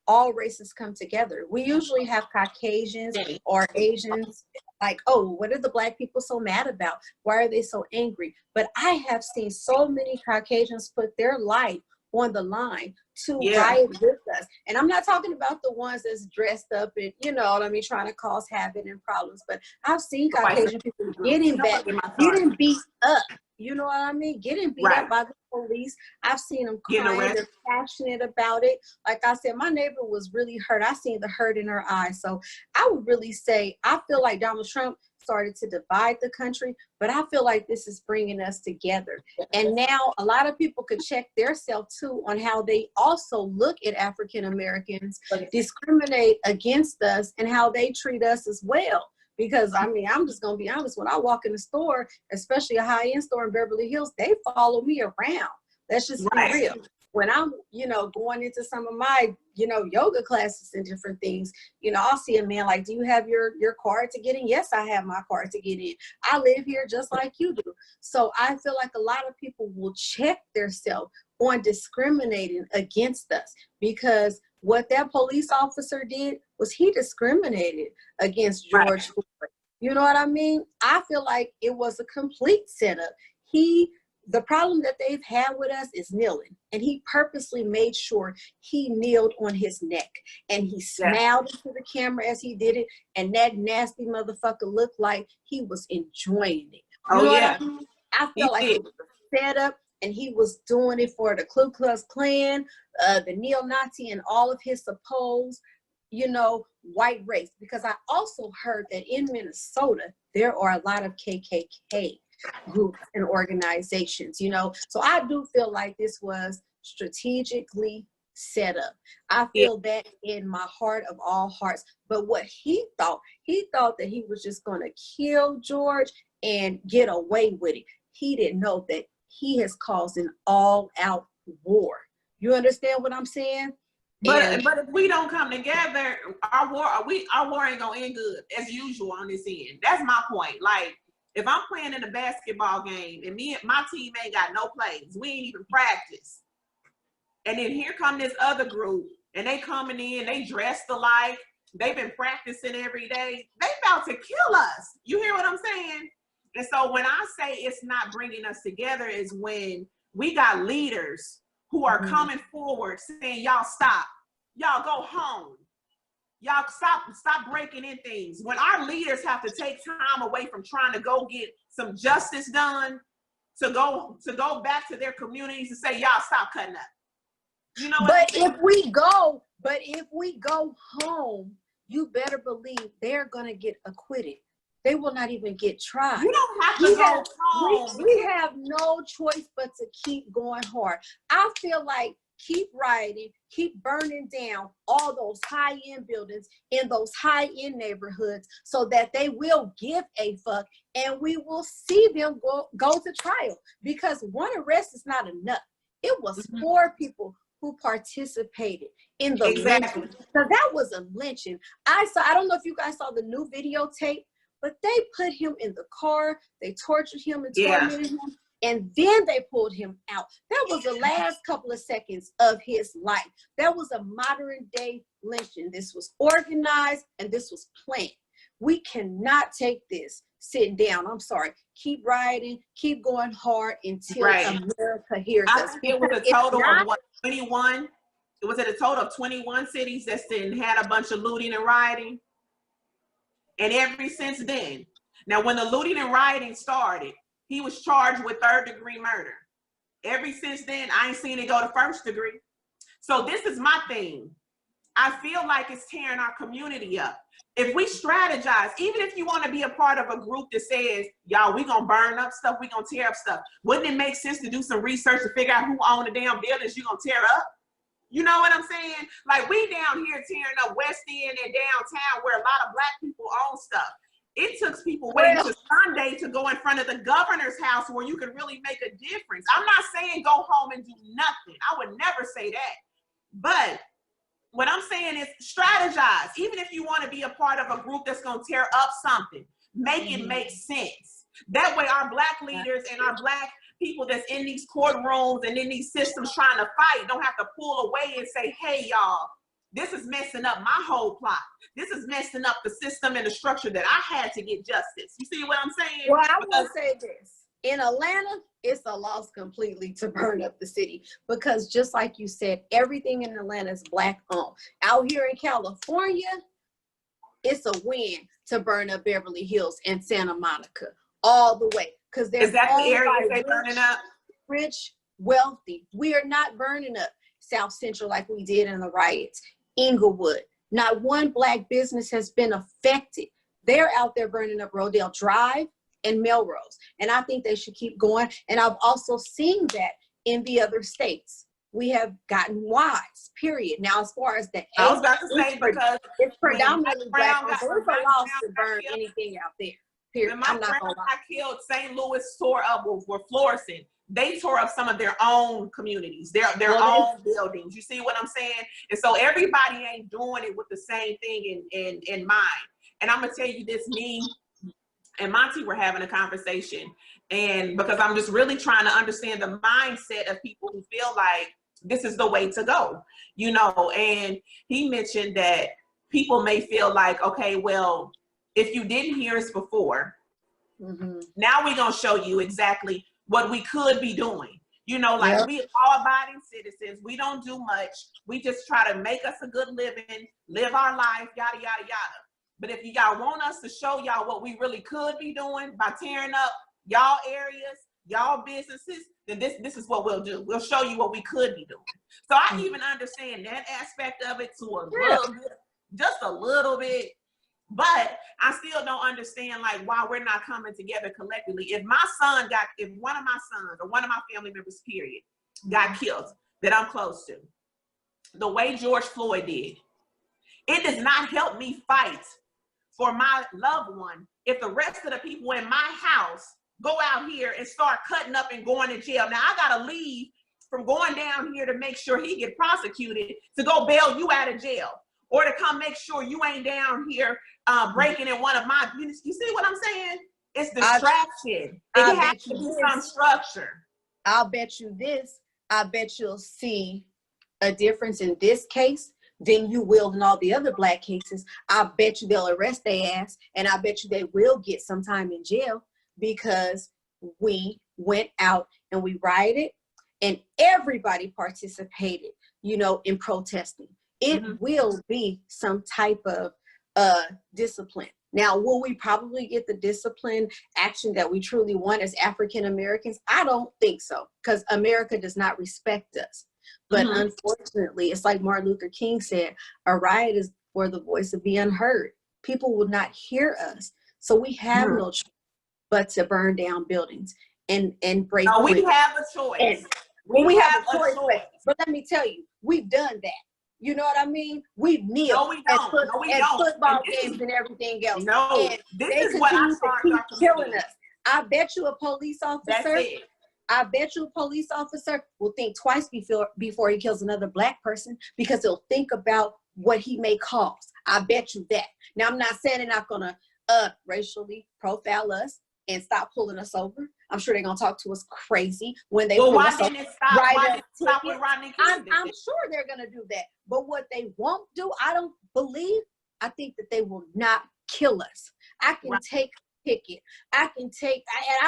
all races come together. We usually have Caucasians or Asians like, oh, what are the Black people so mad about? Why are they so angry? But I have seen so many Caucasians put their life on the line to Yeah. riot with us. And I'm not talking about the ones that's dressed up and, you know what I mean, trying to cause havoc and problems, but I've seen Caucasian people getting beat up. You know what I mean? Getting beat up by the police. I've seen them crying. They're passionate about it. Like I said, my neighbor was really hurt. I seen the hurt in her eyes. So I would really say, I feel like Donald Trump started to divide the country, but I feel like this is bringing us together. And now a lot of people could check their self too on how they also look at African Americans, discriminate against us, and how they treat us as well. Because I mean, I'm just gonna be honest, when I walk in the store, especially a high-end store in Beverly Hills, they follow me around. Let's just be real. When I'm, you know, going into some of my, you know, yoga classes and different things, you know, I'll see a man like, do you have your card to get in? Yes, I have my card to get in. I live here just like you do. So I feel like a lot of people will check themselves on discriminating against us, because what that police officer did was he discriminated against George Floyd. You know what I mean? I feel like it was a complete setup. The problem that they've had with us is kneeling, and he purposely made sure he kneeled on his neck, and he smiled into the camera as he did it, and that nasty motherfucker looked like he was enjoying it. You know what I mean? I feel like it was a setup, and he was doing it for the Ku Klux Klan, the neo-Nazi, and all of his supposed, you know, white race. Because I also heard that in Minnesota, there are a lot of KKK groups and organizations, you know. So I do feel like this was strategically set up. I feel that in my heart of all hearts. But what he thought that he was just going to kill George and get away with it. He didn't know that he has caused an all-out war. You understand what I'm saying? But if we don't come together, our war ain't gonna end good as usual on this end. That's my point. Like, if I'm playing in a basketball game and my team ain't got no plays, we ain't even practice, and then here come this other group, and they coming in, they dressed alike, they've been practicing every day, they about to kill us. You hear what I'm saying? And so when I say it's not bringing us together is when we got leaders who are coming forward saying, y'all stop, y'all go home, y'all stop breaking in things. When our leaders have to take time away from trying to go get some justice done, to go back to their communities and say, y'all stop cutting up. You know what I'm saying? If we go home, you better believe they're gonna get acquitted. They will not even get tried. You don't have to go home. We have no choice but to keep going hard. I feel like keep rioting, keep burning down all those high-end buildings in those high-end neighborhoods so that they will give a fuck, and we will see them go to trial. Because one arrest is not enough. It was 4 people who participated in the lynching. So that was a lynching. I don't know if you guys saw the new videotape, but they put him in the car, they tortured him and tormented him, and then they pulled him out. That was the last couple of seconds of his life. That was a modern day lynching. This was organized and this was planned. We cannot take this sitting down. I'm sorry. Keep rioting, keep going hard until America hears us. It was a total of 21. It was at a total of 21 cities that had a bunch of looting and rioting. And ever since then, now when the looting and rioting started, he was charged with 3rd-degree murder. Ever since then, I ain't seen it go to 1st degree. So this is my thing. I feel like it's tearing our community up. If we strategize, even if you want to be a part of a group that says, y'all, we gonna burn up stuff, we gonna tear up stuff, wouldn't it make sense to do some research to figure out who own the damn buildings you gonna tear up? You know what I'm saying? Like, we down here tearing up West End and downtown where a lot of Black people own stuff. It took people waiting to Sunday to go in front of the governor's house where you could really make a difference. I'm not saying go home and do nothing. I would never say that. But what I'm saying is strategize. Even if you want to be a part of a group that's going to tear up something, make it make sense. That way our Black leaders and our Black people that's in these courtrooms and in these systems trying to fight don't have to pull away and say, hey, y'all, this is messing up my whole plot. This is messing up the system and the structure that I had to get justice. You see what I'm saying? Well, I will say this. In Atlanta, it's a loss completely to burn up the city because just like you said, everything in Atlanta is Black owned. Out here in California, it's a win to burn up Beverly Hills and Santa Monica all the way because they're Is that the owned areas by they burning up? rich, wealthy. We are not burning up South Central like we did in the riots. Inglewood, not one Black business has been affected. They're out there burning up Rodale Drive and Melrose. And I think they should keep going. And I've also seen that in the other states. We have gotten wise, period. Now, as far as the I was about to say, because it's predominantly Black, so it's a loss to burn killed, anything out there, period. when Mike I'm not Brown gonna lie. got killed, St. Louis tore up with Florissant. They tore up some of their own communities, their own buildings. You see what I'm saying? And so everybody ain't doing it with the same thing in mind. And I'm gonna tell you this, me and Monty were having a conversation, and because I'm just really trying to understand the mindset of people who feel like this is the way to go, you know. And he mentioned that people may feel like, okay, well, if you didn't hear us before, now we're gonna show you exactly what we could be doing. You know, like we law-abiding citizens, we don't do much. We just try to make us a good living, live our life, yada, yada, yada. But if y'all want us to show y'all what we really could be doing by tearing up y'all areas, y'all businesses, then this is what we'll do. We'll show you what we could be doing. So I even understand that aspect of it to a little bit, just a little bit. But I still don't understand like why we're not coming together collectively. If one of my sons or one of my family members, period, got killed that I'm close to, the way George Floyd did, it does not help me fight for my loved one if the rest of the people in my house go out here and start cutting up and going to jail. Now I gotta leave from going down here to make sure he get prosecuted to go bail you out of jail, or to come make sure you ain't down here breaking in one of my units. You see what I'm saying? It's distraction. It has to be some structure. I'll bet you this. I bet you'll see a difference in this case than you will in all the other Black cases. I bet you they'll arrest their ass, and I bet you they will get some time in jail because we went out and we rioted and everybody participated, you know, in protesting. It will be some type of discipline. Now, will we probably get the discipline action that we truly want as African Americans? I don't think so, because America does not respect us. But unfortunately, it's like Martin Luther King said, a riot is for the voice of the unheard. People will not hear us. So we have no choice but to burn down buildings and break. No, we have a choice. We have a choice. But let me tell you, we've done that. You know what I mean? We've kneeled at football games and everything else. No, and this is what I keep killing us. I bet you a police officer. I bet you a police officer will think twice before he kills another Black person, because he'll think about what he may cause. I bet you that. Now, I'm not saying they're not gonna racially profile us and stop pulling us over. I'm sure they're gonna talk to us crazy when they pull us over. I'm sure they're gonna do that. But what they won't do, I think that they will not kill us. I can take a ticket. I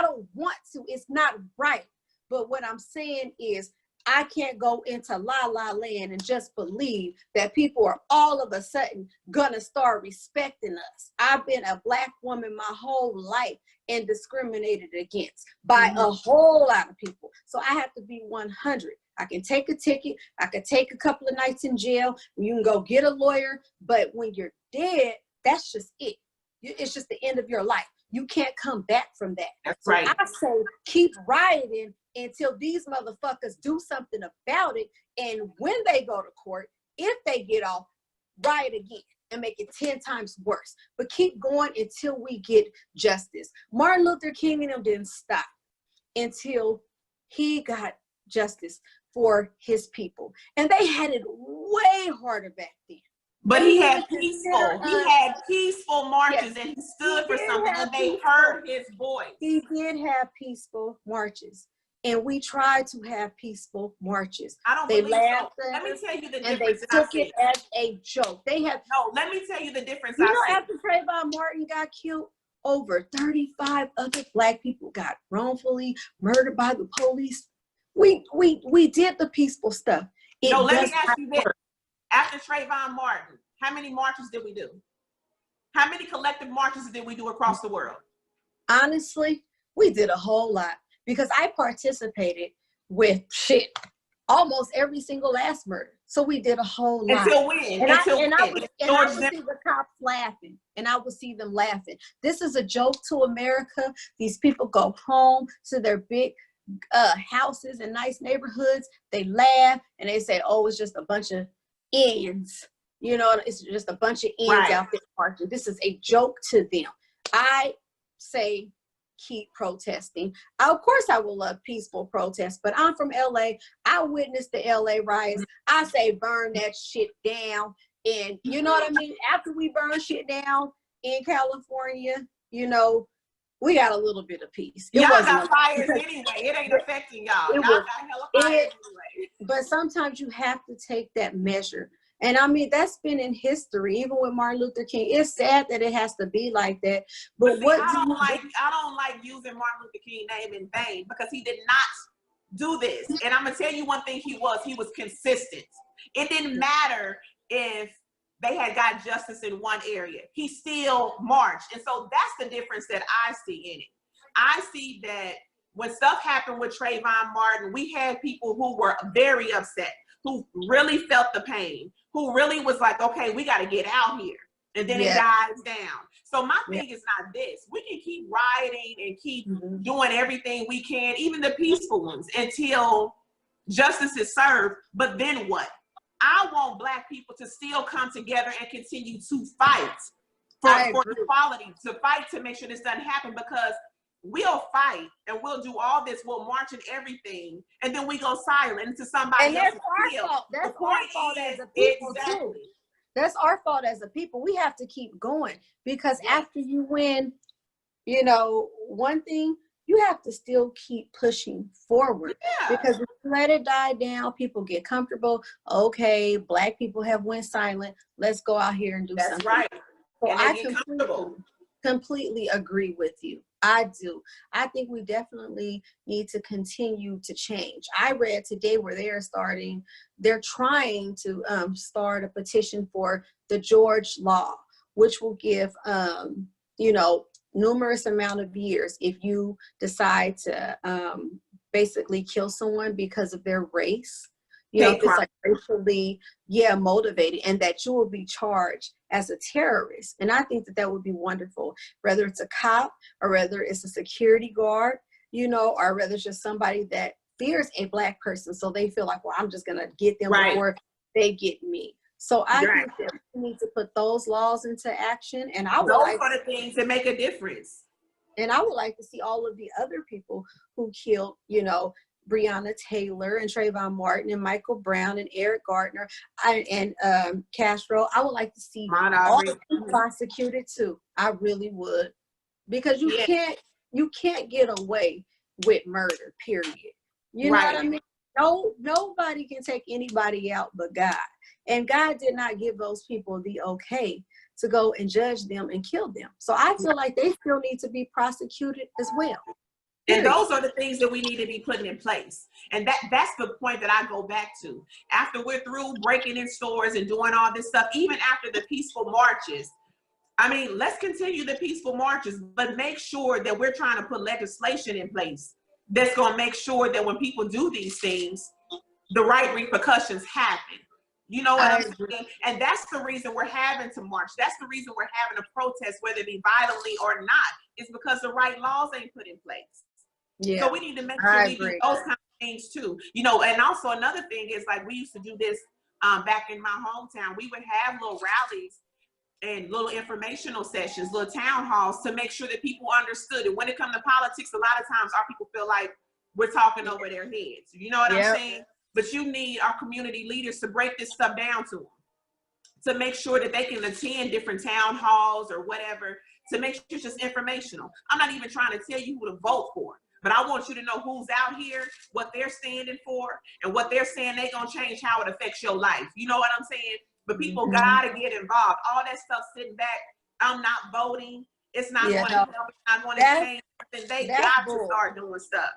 don't want to. It's not right. But what I'm saying is, I can't go into la la land and just believe that people are all of a sudden gonna start respecting us. I've been a Black woman my whole life and discriminated against by a whole lot of people. So I have to be 100. I can take a ticket. I could take a couple of nights in jail. You can go get a lawyer. But when you're dead, that's just it. It's just the end of your life. You can't come back from that. That's right. I say keep rioting until these motherfuckers do something about it. And when they go to court, if they get off, riot again and make it 10 times worse. But keep going until we get justice. Martin Luther King and them didn't stop until he got justice for his people. And they had it way harder back then. But he had peaceful marches, and he stood for something, and they heard his voice. He did have peaceful marches, and we tried to have peaceful marches. I don't believe so. Let me tell you the difference. And they took it as a joke. No, let me tell you the difference. You know, after Trayvon Martin got killed, over 35 other Black people got wrongfully murdered by the police. We did the peaceful stuff. No, It let me does ask not you this. work. After Trayvon Martin, how many marches did we do? How many collective marches did we do across the world? Honestly, we did a whole lot because I participated with almost every single last murder. So we did a whole lot. Until when? And Until I when? would see the cops laughing, and I would see them laughing. This is a joke to America. These people go home to their big houses and nice neighborhoods. They laugh and they say, "Oh, it's just a bunch of ends." You know, it's just a bunch of ends out there marching. This is a joke to them. I say keep protesting. Of course I will love peaceful protests, but I'm from LA. I witnessed the LA riots. I say burn that shit down. And you know what I mean? After we burn shit down in California, you know, we got a little bit of peace. Y'all got fires anyway. It ain't affecting y'all. Y'all got hella fires anyway. But sometimes you have to take that measure. And I mean, that's been in history, even with Martin Luther King. It's sad that it has to be like that. But see, I don't like using Martin Luther King name in vain because he did not do this. And I'm gonna tell you one thing he was consistent. It didn't matter if they had got justice in one area. He still marched. And so that's the difference that I see in it. I see that when stuff happened with Trayvon Martin, we had people who were very upset, who really felt the pain, who really was like, okay, we got to get out here. And then it dies down. So my thing is not this. We can keep rioting and keep doing everything we can, even the peaceful ones, until justice is served. But then what? I want Black people to still come together and continue to fight for equality, to fight to make sure this doesn't happen, because we'll fight and we'll do all this, we'll march and everything, and then we go silent into somebody else's field. That's our fault as a people too. That's our fault as a people. We have to keep going because after you win, you know, one thing, you have to still keep pushing forward because if you let it die down, people get comfortable. Okay, Black people have went silent. Let's go out here and do something. That's right. So I completely agree with you. I do. I think we definitely need to continue to change. I read today where they're trying to start a petition for the George Law, which will give, you know, numerous amount of years if you decide to basically kill someone because of their race. You know, if it's like racially, motivated, and that you will be charged as a terrorist. And I think that would be wonderful, whether it's a cop or whether it's a security guard, you know, or whether it's just somebody that fears a Black person. So they feel like, well, I'm just going to get them before they get me. So I think that we need to put those laws into action. And those are the things that make a difference. And I would like to see all of the other people who killed, you know, Breonna Taylor and Trayvon Martin and Michael Brown and Eric Gardner and Castro. I would like to see all of them prosecuted too. I really would, because you can't get away with murder. Period. You know what I mean? Nobody can take anybody out but God, and God did not give those people the okay to go and judge them and kill them. So I feel like they still need to be prosecuted as well. And those are the things that we need to be putting in place. And that's the point that I go back to. After we're through breaking in stores and doing all this stuff, even after the peaceful marches, I mean, let's continue the peaceful marches, but make sure that we're trying to put legislation in place that's going to make sure that when people do these things, the right repercussions happen. You know what I'm saying? And that's the reason we're having to march. That's the reason we're having a protest, whether it be violently or not. It's because the right laws ain't put in place. So we need to make sure we do those kind of things too. You know, and also another thing is, like, we used to do this back in my hometown. We would have little rallies and little informational sessions, little town halls, to make sure that people understood it. When it comes to politics, a lot of times our people feel like we're talking over their heads. You know what I'm saying? But you need our community leaders to break this stuff down to them, to make sure that they can attend different town halls or whatever, to make sure it's just informational. I'm not even trying to tell you who to vote for, but I want you to know who's out here, what they're standing for, and what they're saying they're going to change, how it affects your life. You know what I'm saying? But people got to get involved. All that stuff sitting back, I'm not voting, It's not Yeah, going to no, help. It's not going to that's change. Then they that's got to bull. start doing stuff.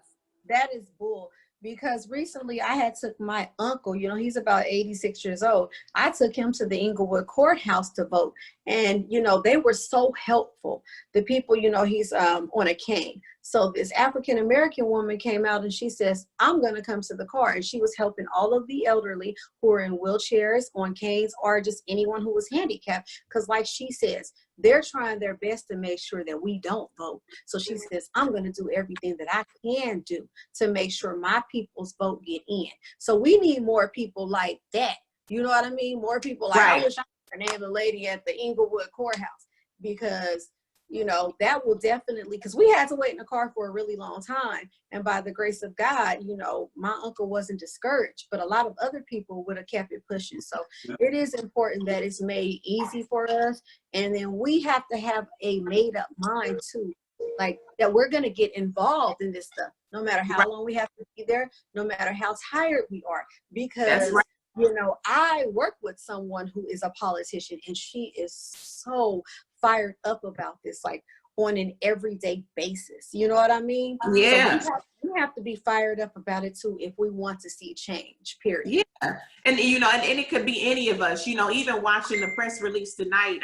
That is bull. Because recently I had took my uncle, you know, he's about 86 years old. I took him to the Inglewood courthouse to vote. And, you know, they were so helpful. The people, you know, he's on a cane. So this African-American woman came out and she says, I'm going to come to the car. And she was helping all of the elderly who are in wheelchairs, on canes, or just anyone who was handicapped. Because like she says, they're trying their best to make sure that we don't vote. So she says, I'm going to do everything that I can do to make sure my people's vote get in. So we need more people like that. You know what I mean? More people like, Right. I wish I could name a lady at the Inglewood courthouse, because, you know, that will definitely, because we had to wait in the car for a really long time. And by the grace of God, you know, my uncle wasn't discouraged, but a lot of other people would have kept it pushing. So it is important that it's made easy for us. And then we have to have a made up mind too, like that we're going to get involved in this stuff, no matter how long we have to be there, no matter how tired we are. Because, you know, I work with someone who is a politician and she is so fired up about this, like on an everyday basis. You know what I mean? Yeah. So we have to be fired up about it too if we want to see change, period. Yeah. And, you know, and it could be any of us, you know, even watching the press release tonight,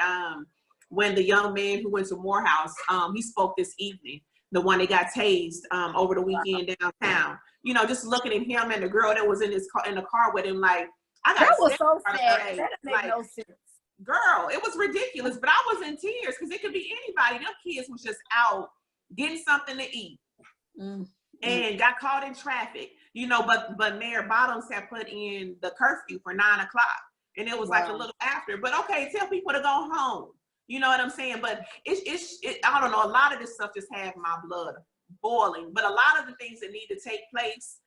when the young man who went to Morehouse, he spoke this evening, the one that got tased over the weekend downtown. You know, just looking at him and the girl that was in his car, in the car with him, like, I got that was so sad. That made like, no sense. Girl, it was ridiculous, but I was in tears because it could be anybody. Them kids was just out getting something to eat and got caught in traffic, you know, but Mayor Bottoms had put in the curfew for 9 o'clock and it was like a little after, but okay, tell people to go home. You know what I'm saying? But I don't know, a lot of this stuff just has my blood boiling, but a lot of the things that need to take place,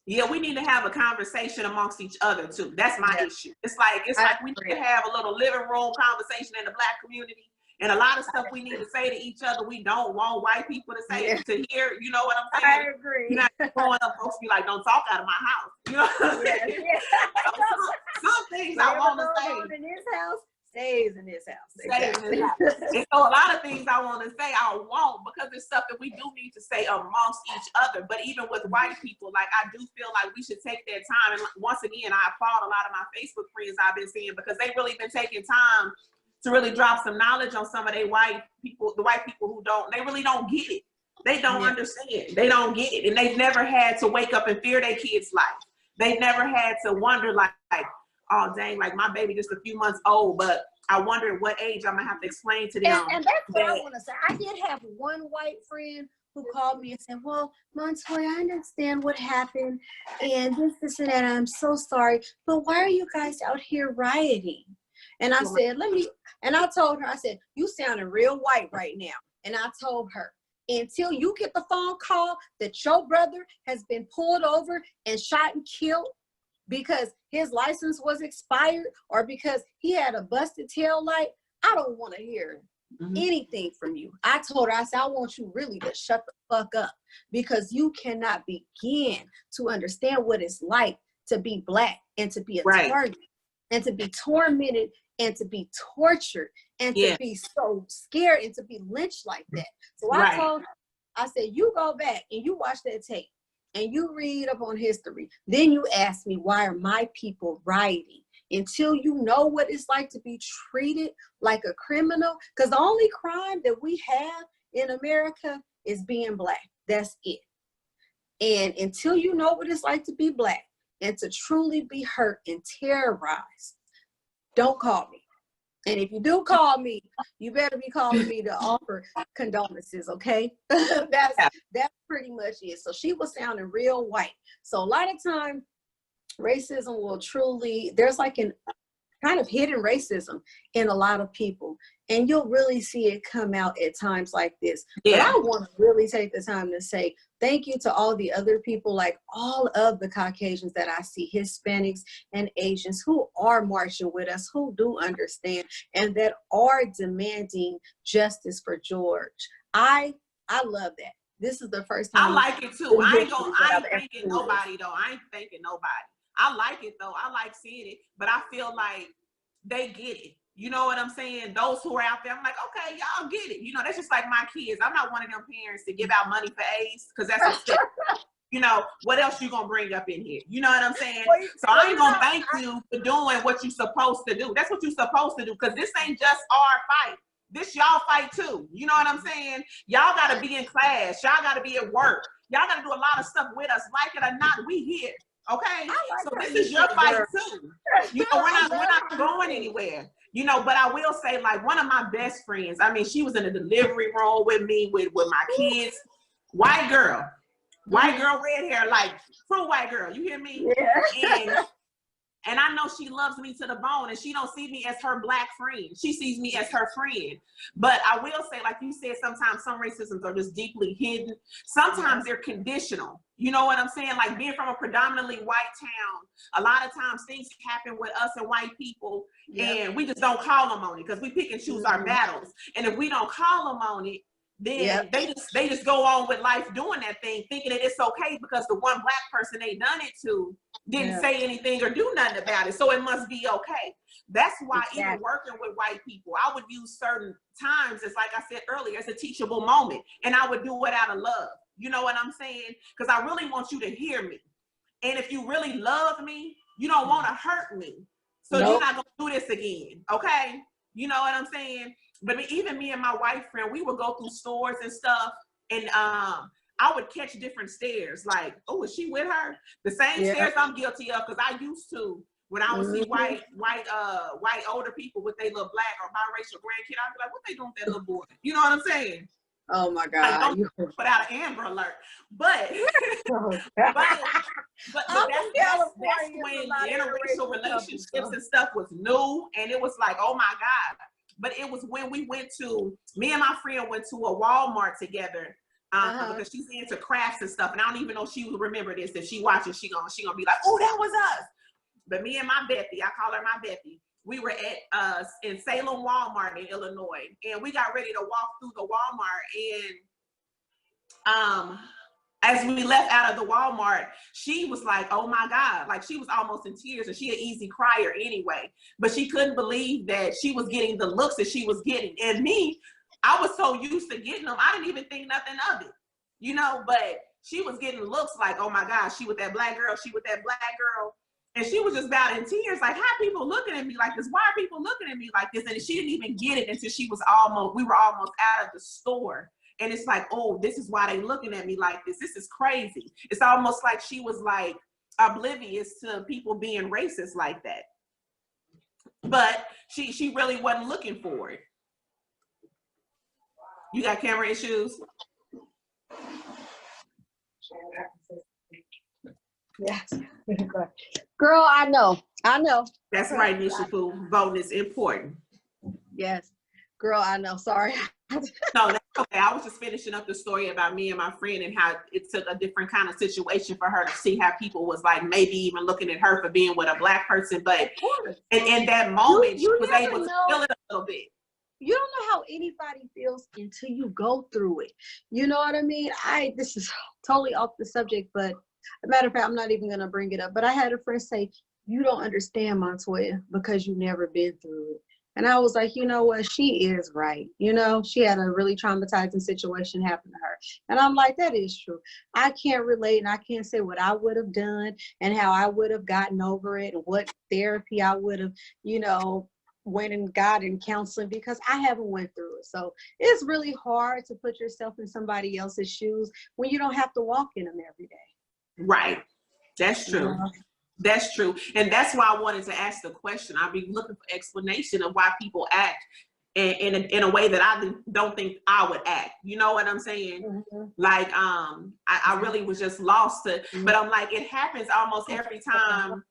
yeah, we need to have a conversation amongst each other too. That's my issue. It's like we need to have a little living room conversation in the Black community, and a lot of stuff we need to say to each other. We don't want white people to say to hear. You know what I'm saying? I agree. You're not growing up folks be like, "Don't talk out of my house." You know what I'm saying? Some things I want to say in this house stays in this house. Exactly. And so a lot of things I want to say I won't, because it's stuff that we do need to say amongst each other. But even with white people, like, I do feel like we should take that time. And once again, I applaud a lot of my Facebook friends I've been seeing, because they really been taking time to really drop some knowledge on some of the white people who they really don't get it. They don't understand. They don't get it. And they've never had to wake up and fear their kids' life. They've never had to wonder like, oh dang, like my baby just a few months old, but I wonder at what age I'm gonna have to explain to them. And that's what I want to say. I did have one white friend who called me and said, well, Montoya, I understand what happened and this and that. I'm so sorry, but why are you guys out here rioting? And I said, I told her, I said, you sounding real white right now. And I told her, until you get the phone call that your brother has been pulled over and shot and killed because his license was expired or because he had a busted tail light, I don't want to hear anything from you. I told her, I said, I want you really to shut the fuck up, because you cannot begin to understand what it's like to be Black and to be a target and to be tormented and to be tortured and to be so scared and to be lynched like that. So I told her, I said, you go back and you watch that tape and you read up on history. Then you ask me, why are my people rioting? Until you know what it's like to be treated like a criminal. Because the only crime that we have in America is being Black. That's it. And until you know what it's like to be Black and to truly be hurt and terrorized, don't call me. And if you do call me, you better be calling me to offer condolences, okay? That's pretty much it. So she was sounding real white. So a lot of time, racism will truly, there's like an kind of hidden racism in a lot of people. And you'll really see it come out at times like this. But I want to really take the time to say thank you to all the other people, like all of the Caucasians that I see, Hispanics and Asians, who are marching with us, who do understand, and that are demanding justice for George. I love that. This is the first time. I like it too. I ain't thanking nobody though. I ain't thanking nobody. I like it though. I like seeing it, but I feel like they get it. You know what I'm saying? Those who are out there, I'm like, okay, y'all get it. You know, that's just like my kids. I'm not one of them parents to give out money for AIDS because that's expensive. You know, what else you gonna bring up in here? You know what I'm saying? So I ain't gonna thank you for doing what you're supposed to do. That's what you're supposed to do, because this ain't just our fight. This y'all fight too. You know what I'm saying? Y'all gotta be in class. Y'all gotta be at work. Y'all gotta do a lot of stuff with us. Like it or not, we here. Okay? So this is your fight too. You know, we're not going anywhere. You know, but I will say, like, one of my best friends, I mean, she was in the delivery room with me, with my kids. White girl, red hair, like true white girl. You hear me? Yeah. And I know she loves me to the bone, and she don't see me as her black friend. She sees me as her friend. But I will say, like you said, sometimes some racisms are just deeply hidden. Sometimes they're conditional. You know what I'm saying? Like, being from a predominantly white town, a lot of times things happen with us and white people, and we just don't call them on it because we pick and choose our battles. And if we don't call them on it, then they just go on with life doing that thing, thinking that it's okay because the one black person they done it to didn't say anything or do nothing about it, so it must be okay. That's why even working with white people, I would use certain times, as like I said earlier, as a teachable moment, and I would do it out of love. You know what I'm saying? Because I really want you to hear me, and if you really love me, you don't want to hurt me, so you're not gonna do this again, okay? You know what I'm saying? But even me and my white friend, we would go through stores and stuff, and I would catch different stares, like, oh, is she with her? The same stares I'm guilty of, because I used to, when I would see white older people with their little black or biracial grandkid, I'd be like, what they doing with that little boy? You know what I'm saying? Oh my God. Like, don't put out an Amber Alert. But that's when interracial relationships and stuff was new, and it was like, oh my God. But it was when me and my friend went to a Walmart together, because she's into crafts and stuff, and I don't even know if she would remember this. If she watches, she gonna be like, oh, that was us. But me and my Bethy, I call her my Bethy, we were at in Salem Walmart in Illinois, and we got ready to walk through the Walmart, and as we left out of the Walmart, she was like, oh my God, like she was almost in tears, and she an easy crier anyway, but she couldn't believe that she was getting the looks that she was getting. And me, I was so used to getting them, I didn't even think nothing of it, you know, but she was getting looks like, oh my God, she with that black girl, she with that black girl. And she was just about in tears, like, how are people looking at me like this? Why are people looking at me like this? And she didn't even get it until we were almost out of the store. And it's like, oh, this is why they looking at me like this. This is crazy. It's almost like she was like oblivious to people being racist like that. But she really wasn't looking for it. You got camera issues? Yes. Girl, I know. That's right, Nisha Pooh. Voting is important. Yes. Girl, I know. Sorry. No, that's okay. I was just finishing up the story about me and my friend, and how it took a different kind of situation for her to see how people was like maybe even looking at her for being with a black person. But in that moment, she was able to feel it a little bit. You don't know how anybody feels until you go through it. You know what I mean? This is totally off the subject, but a matter of fact, I'm not even going to bring it up. But I had a friend say, you don't understand, Montoya, because you've never been through it. And I was like, you know what? She is right. You know, she had a really traumatizing situation happen to her. And I'm like, that is true. I can't relate, and I can't say what I would have done and how I would have gotten over it, and what therapy I would have, you know, went and got in counseling, because I haven't went through it. So it's really hard to put yourself in somebody else's shoes when you don't have to walk in them every day. Right. That's true. That's true. And that's why I wanted to ask the question. I've been looking for explanation of why people act in a way that I don't think I would act. You know what I'm saying? Like, I really was just lost to, but I'm like, it happens almost every time.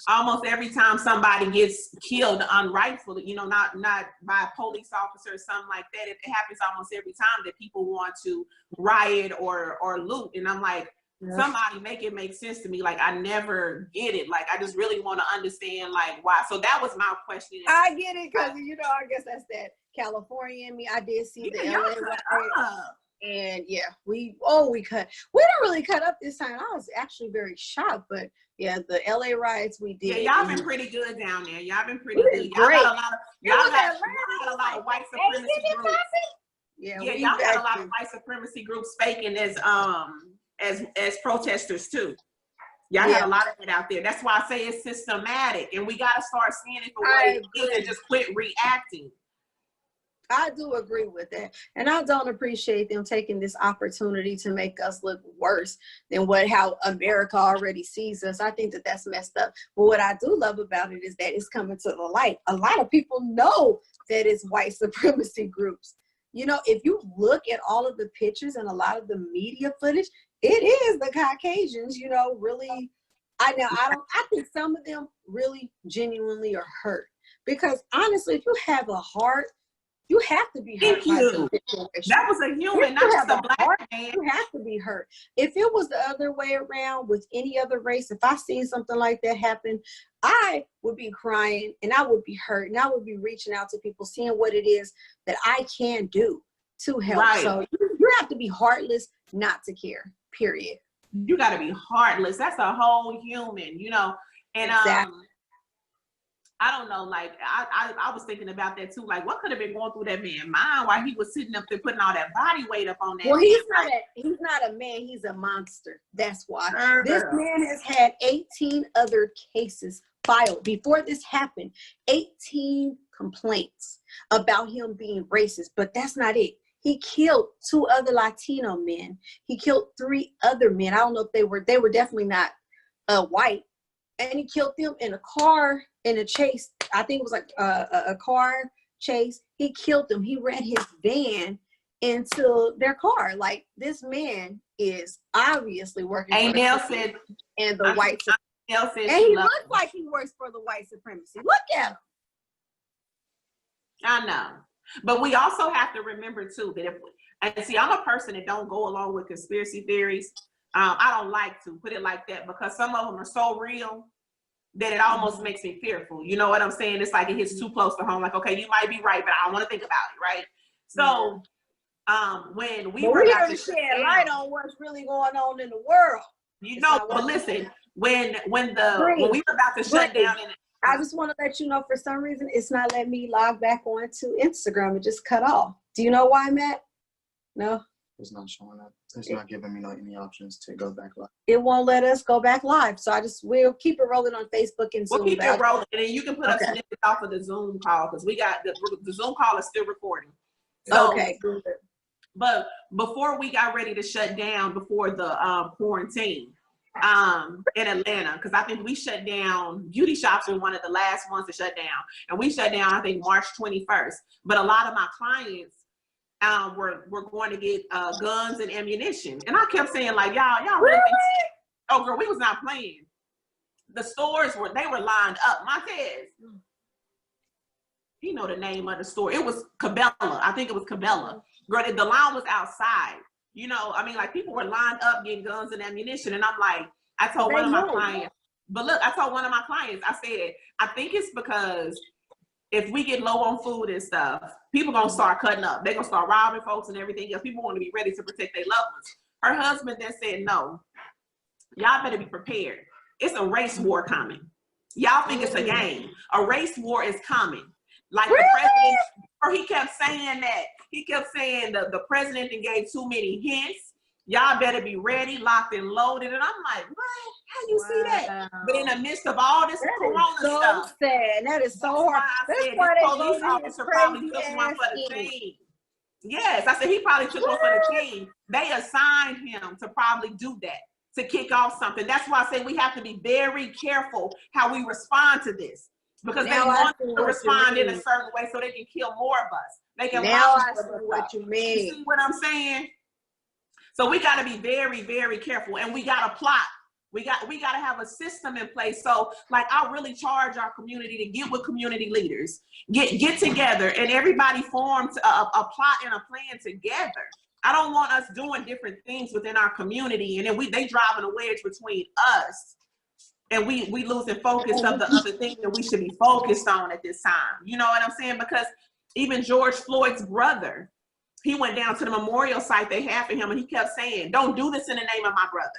Almost every time somebody gets killed unrightfully, you know, not by a police officer or something like that. It happens almost every time that people want to riot or loot. And I'm like, somebody make it make sense to me. Like, I never get it. Like, I just really want to understand, like, why. So that was my question. I get it, because, you know, I guess that's that California in me. I did see the LA. And yeah, we didn't really cut up this time. I was actually very shocked, but yeah, the LA riots we did. Yeah, y'all been pretty good down there. Y'all been pretty good. Y'all Great. got a lot of white supremacy groups. Yeah, y'all had a lot of white supremacy groups faking as protesters too. Y'all had a lot of it out there. That's why I say it's systematic, and we gotta start seeing it for what it is and just quit reacting. I do agree with that. And I don't appreciate them taking this opportunity to make us look worse than how America already sees us. I think that that's messed up. But what I do love about it is that it's coming to the light. A lot of people know that it's white supremacy groups. You know, if you look at all of the pictures and a lot of the media footage, it is the Caucasians, you know, really. I think some of them really genuinely are hurt. Because honestly, if you have a heart, you have to be hurt. That was a human, not just a black man. You have to be hurt. If it was the other way around with any other race, if I seen something like that happen, I would be crying and I would be hurt and I would be reaching out to people, seeing what it is that I can do to help. Right. So you have to be heartless not to care, period. You got to be heartless. That's a whole human, you know. And exactly. I don't know, like, I was thinking about that too. Like, what could have been going through that man's mind while he was sitting up there putting all that body weight up on that? Well, he's not a man, he's a monster. That's why. This man has had 18 other cases filed before this happened. 18 complaints about him being racist, but that's not it. He killed 2 other Latino men. He killed 3 other men. I don't know if they were definitely not white. And he killed them in a car, in a chase. I think it was like a car chase. He killed them. He ran his van into their car. Like, this man is obviously working for Nelson and the white supremacy. And he looks like he works for the white supremacy. Look at him. I know. But we also have to remember too that I'm a person that don't go along with conspiracy theories. I don't like to put it like that because some of them are so real that it almost makes me fearful. You know what I'm saying? It's like it hits too close to home. Like, okay, you might be right, but I don't want to think about it, right? So when we were about to shed light on what's really going on in the world. You know, but listen, when we were about to shut down I just want to let you know, for some reason, it's not letting me log back onto Instagram. It just cut off. Do you know why, Matt? No? It's not showing up. It's not giving me any options to go back live. It won't let us go back live. So we'll keep it rolling on Facebook and Zoom. We'll keep it rolling, and then you can put up snippets off of the Zoom call because we got the Zoom call is still recording. So, okay, good. But before we got ready to shut down before the quarantine in Atlanta, because I think we shut down, beauty shops were one of the last ones to shut down. And we shut down, I think, March 21st. But a lot of my clients we're going to get guns and ammunition. And I kept saying, like, y'all really think, oh girl, we was not playing. The stores were lined up. Montez, you know the name of the store. It was Cabela. I think it was Cabela. Girl, the line was outside. You know, I mean, like, people were lined up getting guns and ammunition. And I'm like, I told one of my clients, I said, I think it's because if we get low on food and stuff, people gonna start cutting up. They're gonna start robbing folks and everything else. People want to be ready to protect their loved ones. Her husband then said, no, y'all better be prepared. It's a race war coming. Y'all think it's a game. A race war is coming. Like the president, or he kept saying that. He kept saying the president gave too many hints. Y'all better be ready, locked and loaded. And I'm like, what? How you see that? But in the midst of all this corona stuff. Sad. That is so hard. That's why the police officer probably took one for the team. Yes, I said he probably took one for the team. They assigned him to probably do that, to kick off something. That's why I say we have to be very careful how we respond to this. Because they want to respond in a certain way so they can kill more of us. They can now I see what you mean. You see what I'm saying? So we got to be very, very careful, and we got to plot. We got to have a system in place. So, like, I really charge our community to get with community leaders, get together, and everybody forms a plot and a plan together. I don't want us doing different things within our community, and then they driving a wedge between us, and we losing focus of the other things that we should be focused on at this time. You know what I'm saying? Because even George Floyd's brother, he went down to the memorial site they had for him, and he kept saying, "Don't do this in the name of my brother."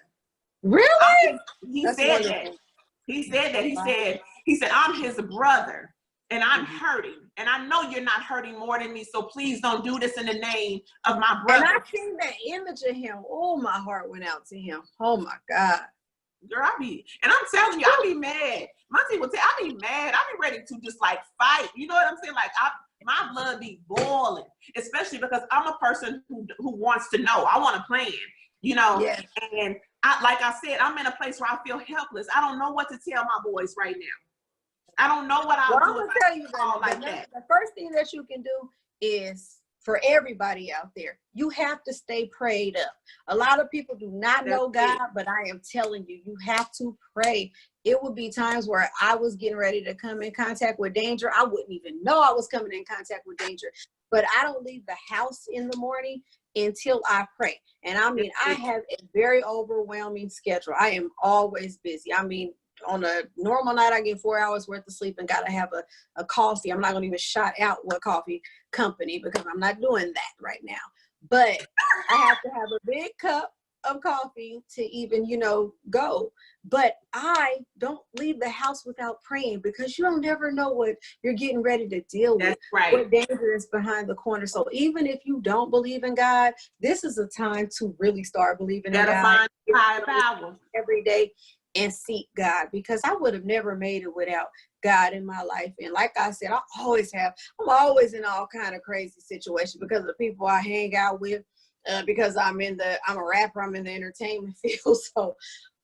Really? He That's said wonderful. that. He said that. Wow. He said, "I'm his brother, and I'm hurting, and I know you're not hurting more than me. So please don't do this in the name of my brother." And I seen that image of him. Oh, my heart went out to him. Oh my God. Girl, and I'm telling you, I be mad. My team will tell, I be mad. I be ready to just like fight. You know what I'm saying? Like my blood be boiling, especially because I'm a person who wants to know. I want to plan, you know. Yes. And like I said, I'm in a place where I feel helpless. I don't know what to tell my boys right now. I don't know what I'll Well, I'm do gonna if tell I you call that like that. the first thing that you can do is, for everybody out there, you have to stay prayed up. A lot of people do not know God, but I am telling you, you have to pray. It would be times where I was getting ready to come in contact with danger. I wouldn't even know I was coming in contact with danger, but I don't leave the house in the morning until I pray. And I mean, I have a very overwhelming schedule. I am always busy. I mean, on a normal night, I get 4 hours worth of sleep and got to have a coffee. I'm not going to even shout out what coffee company because I'm not doing that right now. But I have to have a big cup of coffee to even, go. But I don't leave the house without praying because you don't never know what you're getting ready to deal with. That's right. What danger is behind the corner. So even if you don't believe in God, this is a time to really start believing in God. Find higher power Every day and seek God, because I would have never made it without God in my life. And like I said, I'm always in all kind of crazy situations because of the people I hang out with, because I'm a rapper, I'm in the entertainment field. So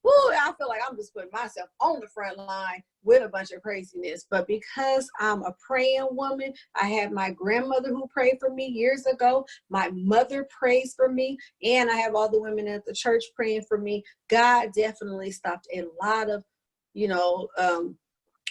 I feel like I'm just putting myself on the front line with a bunch of craziness. But because I'm a praying woman, I had my grandmother who prayed for me years ago. My mother prays for me. And I have all the women at the church praying for me. God definitely stopped a lot of,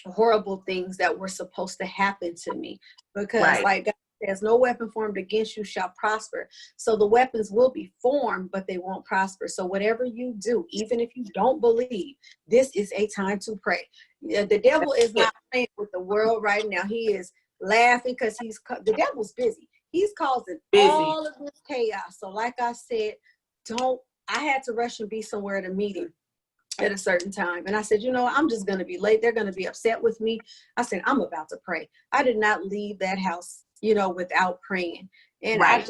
horrible things that were supposed to happen to me. Because like God says, no weapon formed against you shall prosper. So the weapons will be formed, but they won't prosper. So whatever you do, even if you don't believe, this is a time to pray. The devil is not playing with the world right now. He is laughing because the devil's busy. He's causing all of this chaos. So like I said, I had to rush and be somewhere at a meeting at a certain time. And I said, I'm just going to be late. They're going to be upset with me. I said, I'm about to pray. I did not leave that house, without praying. And I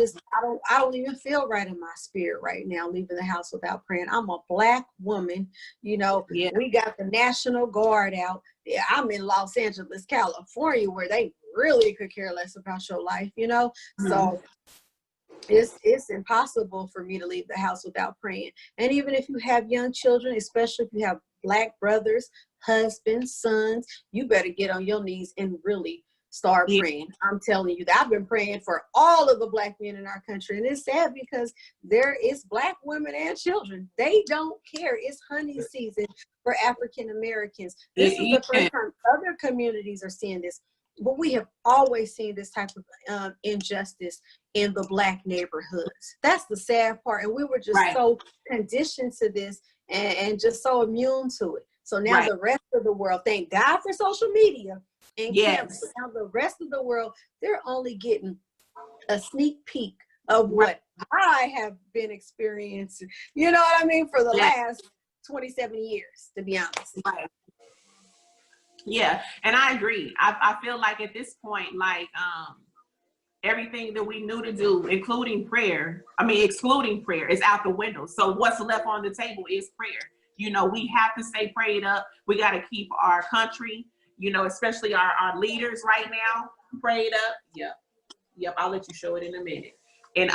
don't even feel right in my spirit right now, leaving the house without praying. I'm a Black woman. We got the National Guard out. Yeah, I'm in Los Angeles, California, where they really could care less about your life, So it's impossible for me to leave the house without praying. And even if you have young children, especially if you have Black brothers, husbands, sons, you better get on your knees and really start praying. I'm telling you that I've been praying for all of the Black men in our country. And it's sad because there is Black women and children. They don't care. It's honey season for African Americans. This is the first time other communities are seeing this. But we have always seen this type of injustice in the Black neighborhoods. That's the sad part. And we were just so conditioned to this and just so immune to it. So now the rest of the world, thank God for social media and camps. Now the rest of the world, they're only getting a sneak peek of what I have been experiencing, for the last 27 years, to be honest. Yeah, and I agree. I feel like at this point, everything that we knew to do, excluding prayer, is out the window. So what's left on the table is prayer. We have to stay prayed up. We got to keep our country, especially our leaders right now, prayed up. Yep. I'll let you show it in a minute. And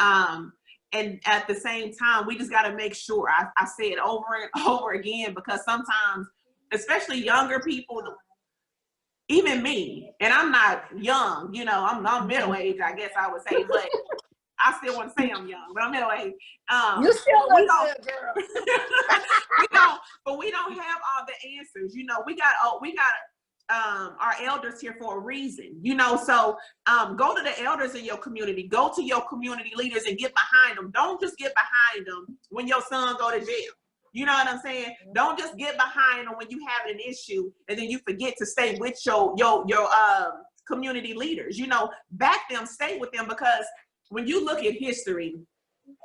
at the same time, we just got to make sure. I say it over and over again because sometimes, especially younger people, even me, and I'm not young, I'm middle age, I guess I would say, but I still want to say I'm young, but I'm middle age. You still look good, girl. But we don't have all the answers. We got our elders here for a reason. So go to the elders in your community. Go to your community leaders and get behind them. Don't just get behind them when your son go to jail. You know what I'm saying? Don't just get behind them when you have an issue and then you forget to stay with your community leaders. Back them, stay with them, because when you look at history,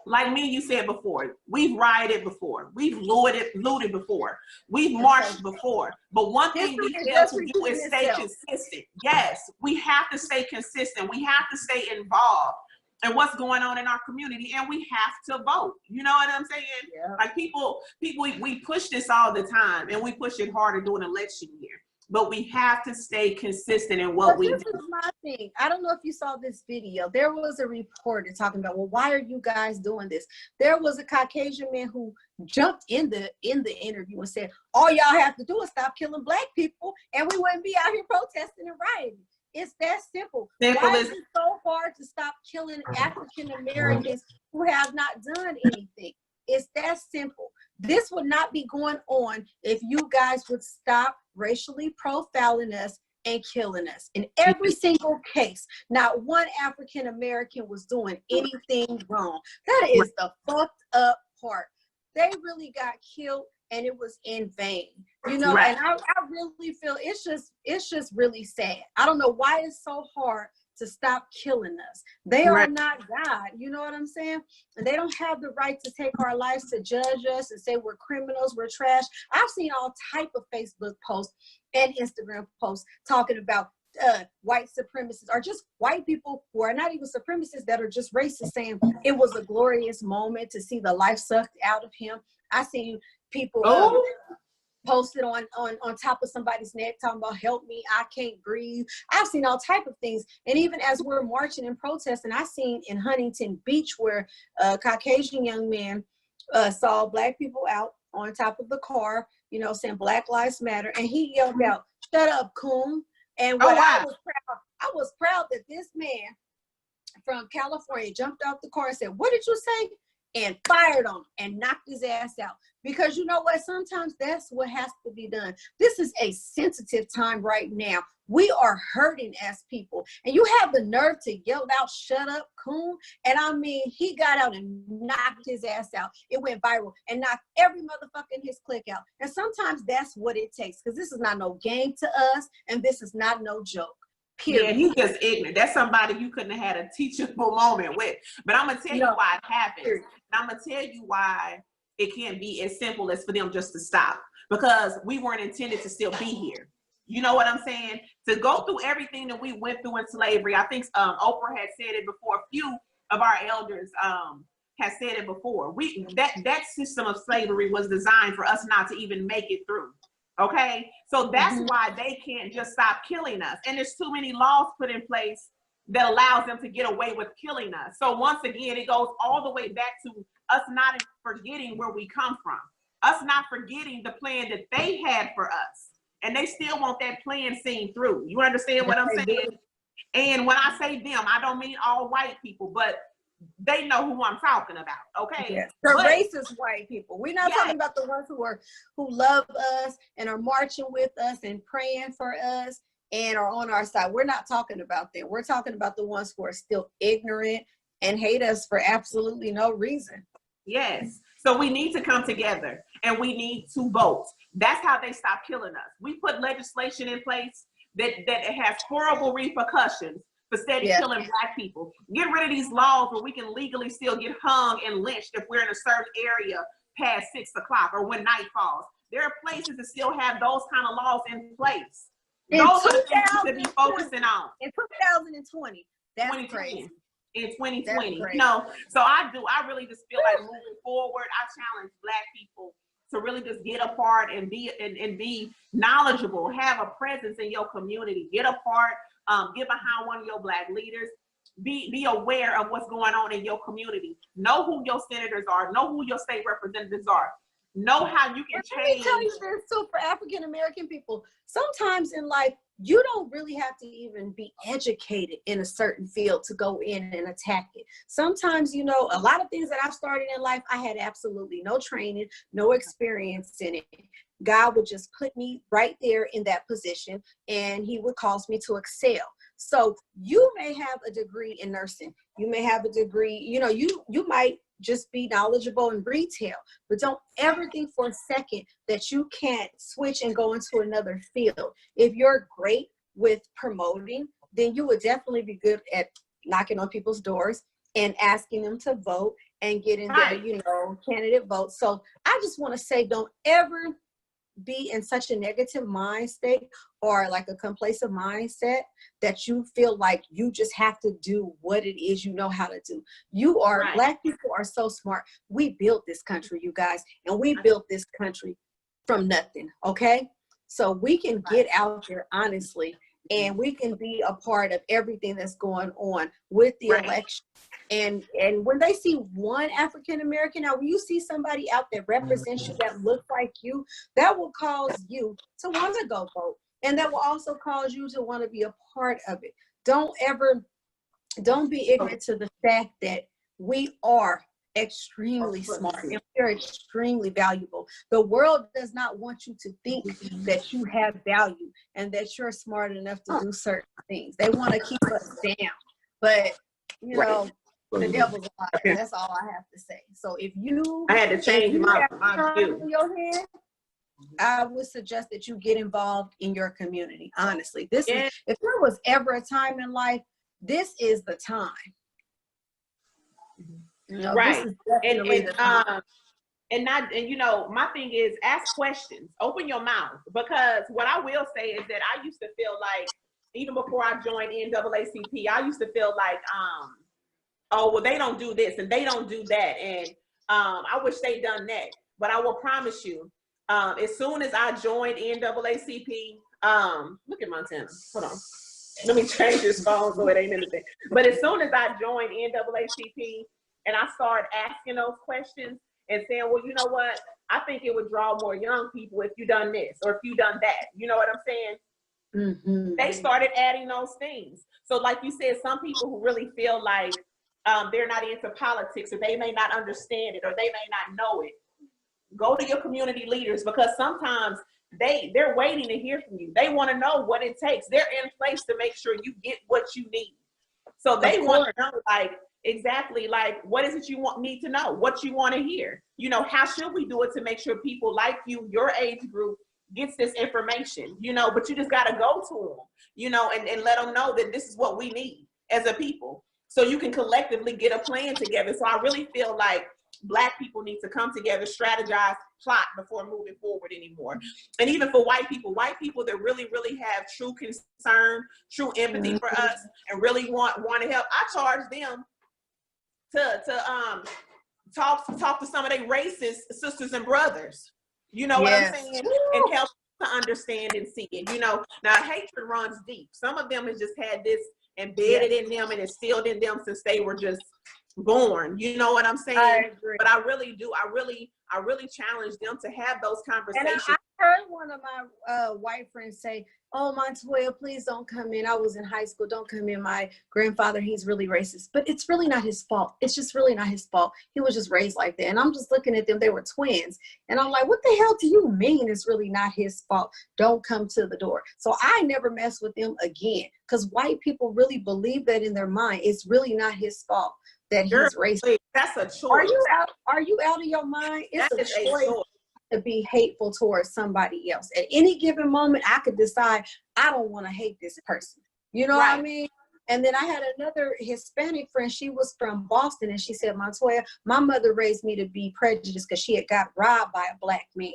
like me and you said before, we've rioted before, we've looted before, we've marched before. But one thing we fail to do is stay consistent. Yes, we have to stay consistent. We have to stay involved in what's going on in our community, and we have to vote. You know what I'm saying? Yeah. Like people, we push this all the time, and we push it harder during election year. But we have to stay consistent in what we do. This is my thing. I don't know if you saw this video. There was a reporter talking about, well, why are you guys doing this? There was a Caucasian man who jumped in the interview and said, all y'all have to do is stop killing Black people, and we wouldn't be out here protesting and rioting. It's that simple. Why is it so hard to stop killing African Americans who have not done anything? It's that simple. This would not be going on if you guys would stop racially profiling us and killing us. In every single case, not one African American was doing anything wrong. That is the fucked up part. They really got killed, and it was in vain. You know, right. And I really feel it's just really sad. I don't know why it's so hard to stop killing us. They are not God. You know what I'm saying? And they don't have the right to take our lives, to judge us and say we're criminals, we're trash. I've seen all type of Facebook posts and Instagram posts talking about white supremacists, or just white people who are not even supremacists, that are just racist, saying it was a glorious moment to see the life sucked out of him. I seen people posted on top of somebody's neck talking about, help me, I can't breathe. I've seen all type of things. And even as we're marching and protesting, I seen in Huntington Beach where a Caucasian young man saw Black people out on top of the car, you know, saying Black Lives Matter, and he yelled out, shut up, coon. And what I was proud that this man from California jumped off the car and said, what did you say? And fired on him and knocked his ass out. Because you know what? Sometimes that's what has to be done. This is a sensitive time right now. We are hurting as people. And you have the nerve to yell out, shut up, coon. And I mean, he got out and knocked his ass out. It went viral and knocked every motherfucker in his clique out. And sometimes that's what it takes, because this is not no game to us, and this is not no joke. Period. Yeah, he's just ignorant. That's somebody you couldn't have had a teachable moment with. But I'm going to tell you why it happens. And I'm going to tell you why it can't be as simple as for them just to stop. Because we weren't intended to still be here. You know what I'm saying? To go through everything that we went through in slavery. I think Oprah had said it before. A few of our elders has said it before. That system of slavery was designed for us not to even make it through. Okay, so that's why they can't just stop killing us. And there's too many laws put in place that allows them to get away with killing us. So once again, it goes all the way back to us not forgetting where we come from, us not forgetting the plan that they had for us. And they still want that plan seen through. You understand what I'm saying? And when I say them, I don't mean all white people, but they know who I'm talking about, okay? Yes. The racist white people. We're not talking about the ones who love us and are marching with us and praying for us and are on our side. We're not talking about them. We're talking about the ones who are still ignorant and hate us for absolutely no reason. Yes. So we need to come together and we need to vote. That's how they stop killing us. We put legislation in place that has horrible repercussions for steady killing Black people. Get rid of these laws where we can legally still get hung and lynched if we're in a certain area past 6 o'clock or when night falls. There are places that still have those kind of laws in place. Those are the things we should be focusing on. In 2020, that's crazy. In 2020, you know, so I really just feel like moving forward, I challenge Black people to really just get a part and be knowledgeable, have a presence in your community, get a part, get behind one of your Black leaders, be aware of what's going on in your community, know who your senators are, know who your state representatives are, know how you can change. Let me tell you this too, for African American people, sometimes in life, you don't really have to even be educated in a certain field to go in and attack it. Sometimes, you know, a lot of things that I've started in life, I had absolutely no training, no experience in it. God would just put me right there in that position and he would cause me to excel. So you may have a degree in nursing. You may have a degree, you know, you might just be knowledgeable in retail, but don't ever think for a second that you can't switch and go into another field. If you're great with promoting, then you would definitely be good at knocking on people's doors and asking them to vote and getting their, Right. you know, candidate votes. So I just want to say, don't ever be in such a negative mind state or like a complacent mindset that you feel like you just have to do what it is you know how to do. You are, Right. Black people are so smart. We built this country, you guys, and we built this country from nothing, okay? So we can get out there honestly, and we can be a part of everything that's going on with the Right. election. And when they see one African American, now when you see somebody out there represents you that looks like you, that will cause you to want to go vote, and that will also cause you to want to be a part of it. Don't be ignorant to the fact that we are extremely smart and we're extremely valuable. The world does not want you to think that you have value and that you're smart enough to do certain things. They want to keep us down, but you know, the devil's a liar. That's all I have to say. So if you I had to change my view view. in your head, I would suggest that you get involved in your community. Honestly, this is, if there was ever a time in life, this is the time. You know, Right. this is definitely the time. And you know, my thing is ask questions, open your mouth, because what I will say is that I used to feel like, even before I joined NAACP, I used to feel like, oh, well, they don't do this and they don't do that, and I wish they'd done that. But I will promise you, as soon as I joined NAACP, look at Montana. Hold on. Let me change this phone so it ain't anything. But as soon as I joined NAACP and I started asking those questions and saying, well, you know what? I think it would draw more young people if you done this or if you done that. You know what I'm saying? Mm-hmm. They started adding those things. So like you said, some people who really feel like they're not into politics, or they may not understand it, or they may not know it, go to your community leaders, because sometimes they're waiting to hear from you. They want to know what it takes. They're in place to make sure you get what you need. So they want to know, like, exactly, like, what is it you need to know, what you want to hear, you know, how should we do it to make sure people like you, your age group, gets this information, you know. But you just got to go to them, you know, and let them know that this is what we need as a people, so you can collectively get a plan together. So I really feel like Black people need to come together, strategize, plot before moving forward anymore. And even for white people that really, really have true concern, true empathy for us, and really want to help, I charge them to talk to some of their racist sisters and brothers. You know what I'm saying? And help to understand and see it. You know, now hatred runs deep. Some of them has just had this embedded in them and instilled in them since they were just born. You know what I'm saying? I agree. But I really do. I really challenge them to have those conversations. And I heard one of my white friends say, oh, Montoya, please don't come in. I was in high school. Don't come in. My grandfather, he's really racist. But it's really not his fault. It's just really not his fault. He was just raised like that. And I'm just looking at them. They were twins. And I'm like, what the hell do you mean it's really not his fault? Don't come to the door. So I never mess with them again, because white people really believe that in their mind. It's really not his fault that he's racist. That's a choice. Are you out of your mind? It's a choice to be hateful towards somebody else. At any given moment, I could decide I don't want to hate this person. You know what I mean? And then I had another Hispanic friend. She was from Boston, and she said, Montoya, my mother raised me to be prejudiced because she had got robbed by a Black man.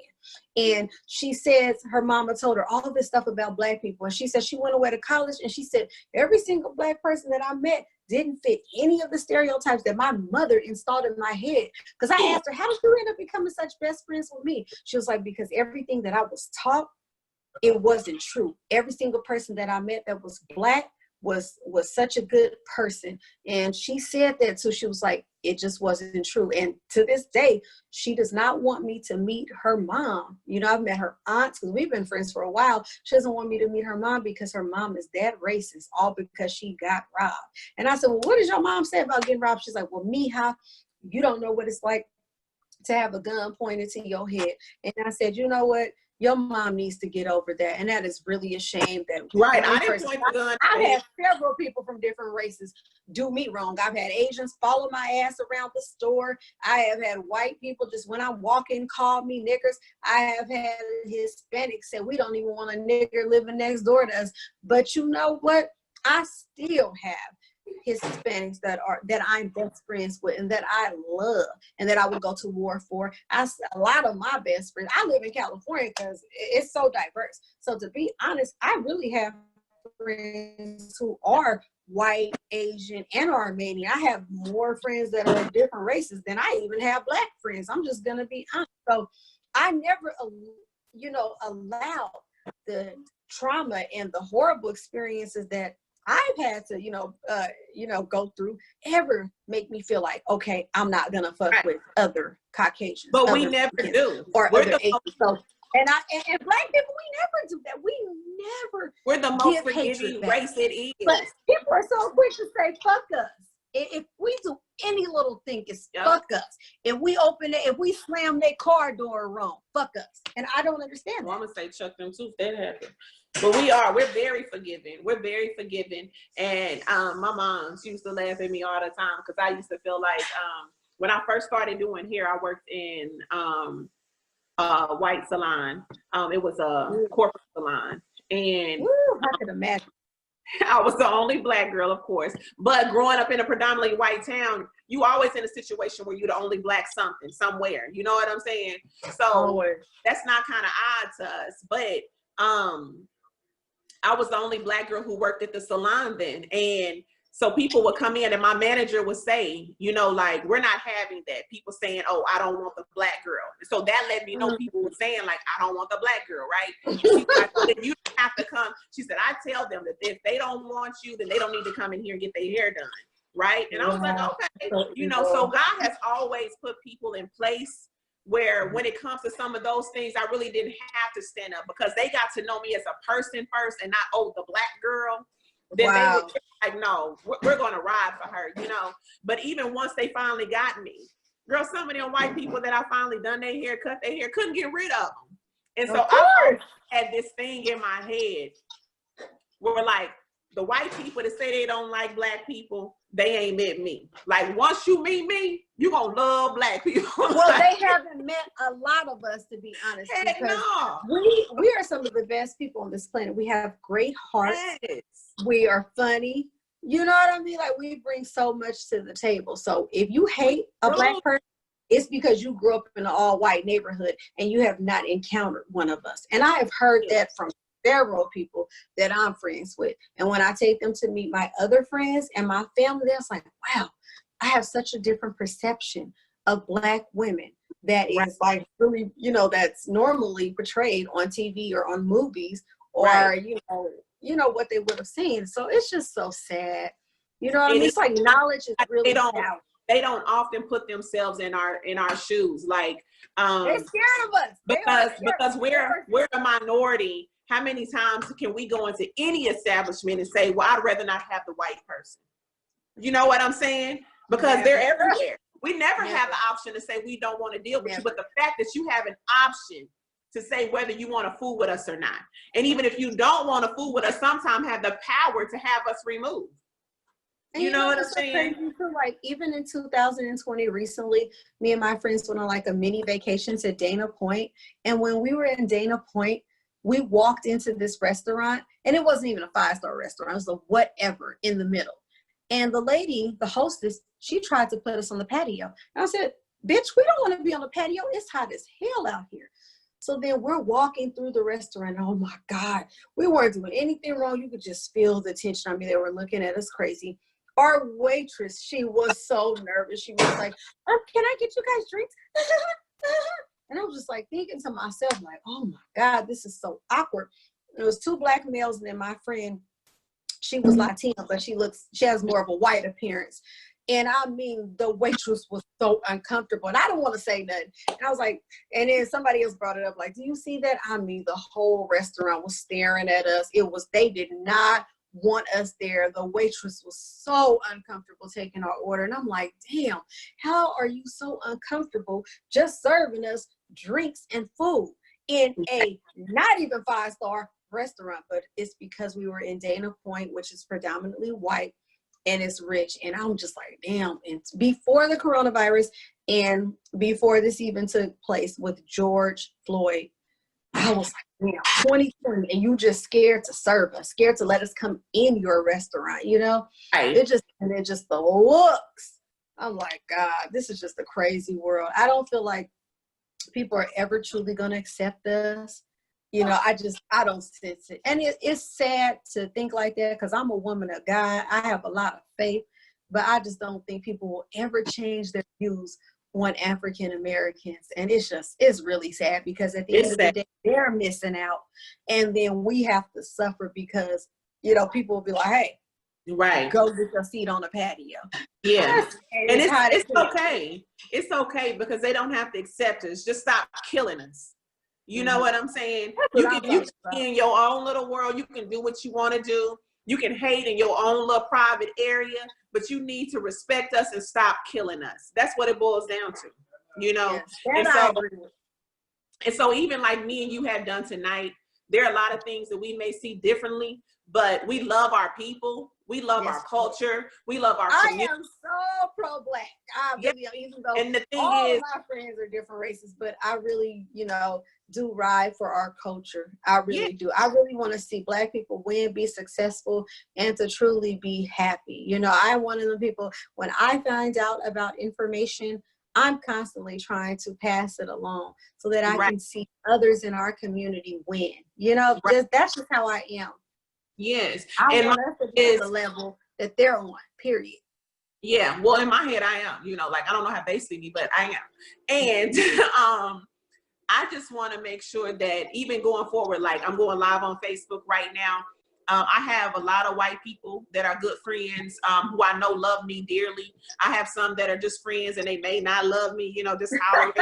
And she says her mama told her all this stuff about Black people. And she said she went away to college, and she said every single Black person that I met didn't fit any of the stereotypes that my mother installed in my head. Because I asked her, how did you end up becoming such best friends with me? She was like, because everything that I was taught, it wasn't true. Every single person that I met that was Black was such a good person. And she said that too. She was like, it just wasn't true. And to this day, she does not want me to meet her mom. You know, I've met her aunts because we've been friends for a while. She doesn't want me to meet her mom because her mom is that racist, all because she got robbed. And I said, well, what does your mom say about getting robbed? She's like, well, mija, you don't know what it's like to have a gun pointed to your head. And I said, you know what? Your mom needs to get over that. And that is really a shame that I didn't point the gun. I've had several people from different races do me wrong. I've had Asians follow my ass around the store. I have had white people just when I walk in call me niggers. I have had Hispanics say we don't even want a nigger living next door to us. But you know what? I still have Hispanics that I'm best friends with and that I love and that I would go to war for. A lot of my best friends, I live in California because it's so diverse. So to be honest, I really have friends who are white, Asian, and Armenian. I have more friends that are different races than I even have black friends. I'm just gonna be honest. So I never, allowed the trauma and the horrible experiences that I've had to, go through ever make me feel like, okay, I'm not gonna fuck with other Caucasians. But we never do. Or other Asians. So, and black people, we never do that. We never. We're the most forgiving race it is. But people are so quick to say, fuck us. If we do any little thing, it's fuck us. If we slam their car door wrong, fuck us. And I don't understand that. Well, I'm gonna say chuck them too if that happened. But we're very forgiving. We're very forgiving. And my mom, she used to laugh at me all the time because I used to feel like when I first started doing hair, I worked in white salon. It was a corporate salon. And I can imagine. I was the only black girl, of course, but growing up in a predominantly white town, you always in a situation where you're the only black something somewhere. You know what I'm saying? So that's not kind of odd to us, but I was the only black girl who worked at the salon then. And so people would come in and my manager would say, like, we're not having that. People saying, oh, I don't want the black girl. So that let me know people were saying, like, I don't want the black girl, right? She's like, well, then you have to come. She said, I tell them that if they don't want you, then they don't need to come in here and get their hair done, right? And I was like, okay. So God has always put people in place where when it comes to some of those things, I really didn't have to stand up because they got to know me as a person first and not, oh, the black girl. Then they were like, no, we're going to ride for her, But even once they finally got me, girl, some of them white people that I finally done their hair, cut their hair, couldn't get rid of them. And so I had this thing in my head where like the white people that say they don't like black people, they ain't met me. Like once you meet me, you gonna love black people. Well, they haven't met a lot of us, to be honest. Heck no. We are some of the best people on this planet. We have great hearts. Yes. We are funny. You know what I mean? Like we bring so much to the table. So if you hate a black person, it's because you grew up in an all-white neighborhood and you have not encountered one of us. And I have heard that from several people that I'm friends with. And when I take them to meet my other friends and my family, they're like, wow, I have such a different perception of black women that is like really, that's normally portrayed on TV or on movies or, what they would have seen. So it's just so sad. You know what I mean? It's like knowledge is really power. They don't often put themselves in our shoes. Like they're scared of us. Because we're a minority. How many times can we go into any establishment and say, well, I'd rather not have the white person? You know what I'm saying? Because they're everywhere. We never have the option to say we don't want to deal with you. But the fact that you have an option to say whether you want to fool with us or not. And even if you don't want to fool with us, sometimes have the power to have us removed. You know what I'm saying? Like even in 2020, recently, me and my friends went on like a mini vacation to Dana Point. And when we were in Dana Point, we walked into this restaurant and it wasn't even a 5-star restaurant. It was a whatever in the middle. And the lady, the hostess, she tried to put us on the patio. And I said, bitch, we don't want to be on the patio. It's hot as hell out here. So then we're walking through the restaurant. Oh my God, we weren't doing anything wrong. You could just feel the tension. I mean, they were looking at us crazy. Our waitress, she was so nervous. She was like, can I get you guys drinks? And I was just like thinking to myself, like, oh my God, this is so awkward. There was 2 black males and then my friend, she was Latina, but she has more of a white appearance. And I mean, the waitress was so uncomfortable and I don't want to say nothing. And I was like, and then somebody else brought it up, like, do you see that? I mean, the whole restaurant was staring at us. They did not want us there. The waitress was so uncomfortable taking our order. And I'm like, damn, how are you so uncomfortable just serving us drinks and food in a not even 5-star restaurant? But it's because we were in Dana Point, which is predominantly white and it's rich. And I'm just like, damn. And before the coronavirus and before this even took place with George Floyd, I was like, now, 2020, and you just scared to serve us, scared to let us come in your restaurant, you know? Right. It just the looks. I'm like, God, this is just a crazy world. I don't feel like people are ever truly going to accept us. You know, I don't sense it. And it's sad to think like that because I'm a woman of God. I have a lot of faith, but I just don't think people will ever change their views on African Americans. And it's really sad because at the end of the day, they're missing out. And then we have to suffer because, you know, people will be like, hey, right, go get your seat on the patio. Yeah. And it's okay. okay. It's okay because they don't have to accept us. Just stop killing us. You know what I'm saying? You can be in your own little world. You can do what you want to do. You can hate in your own little private area, but you need to respect us and stop killing us. That's what it boils down to, you know? Yes, and so even like me and you have done tonight, there are a lot of things that we may see differently, but we love our people. We love our culture. We love our community. I am so pro-Black. I really am, even though and the thing all is, of my friends are different races, but I really, you know, do ride for our culture. I really do. I really want to see Black people win, be successful, and to truly be happy. You know, I'm one of the people, when I find out about information, I'm constantly trying to pass it along so that I can see others in our community win. You know, that's just how I am. Yes. I want us to be at the level that they're on, period. Yeah. Well, in my head, I am, you know, like, I don't know how they see me, but I am. And I just want to make sure that even going forward, like I'm going live on Facebook right now. I have a lot of white people that are good friends who I know love me dearly. I have some that are just friends and they may not love me, you know, just holler.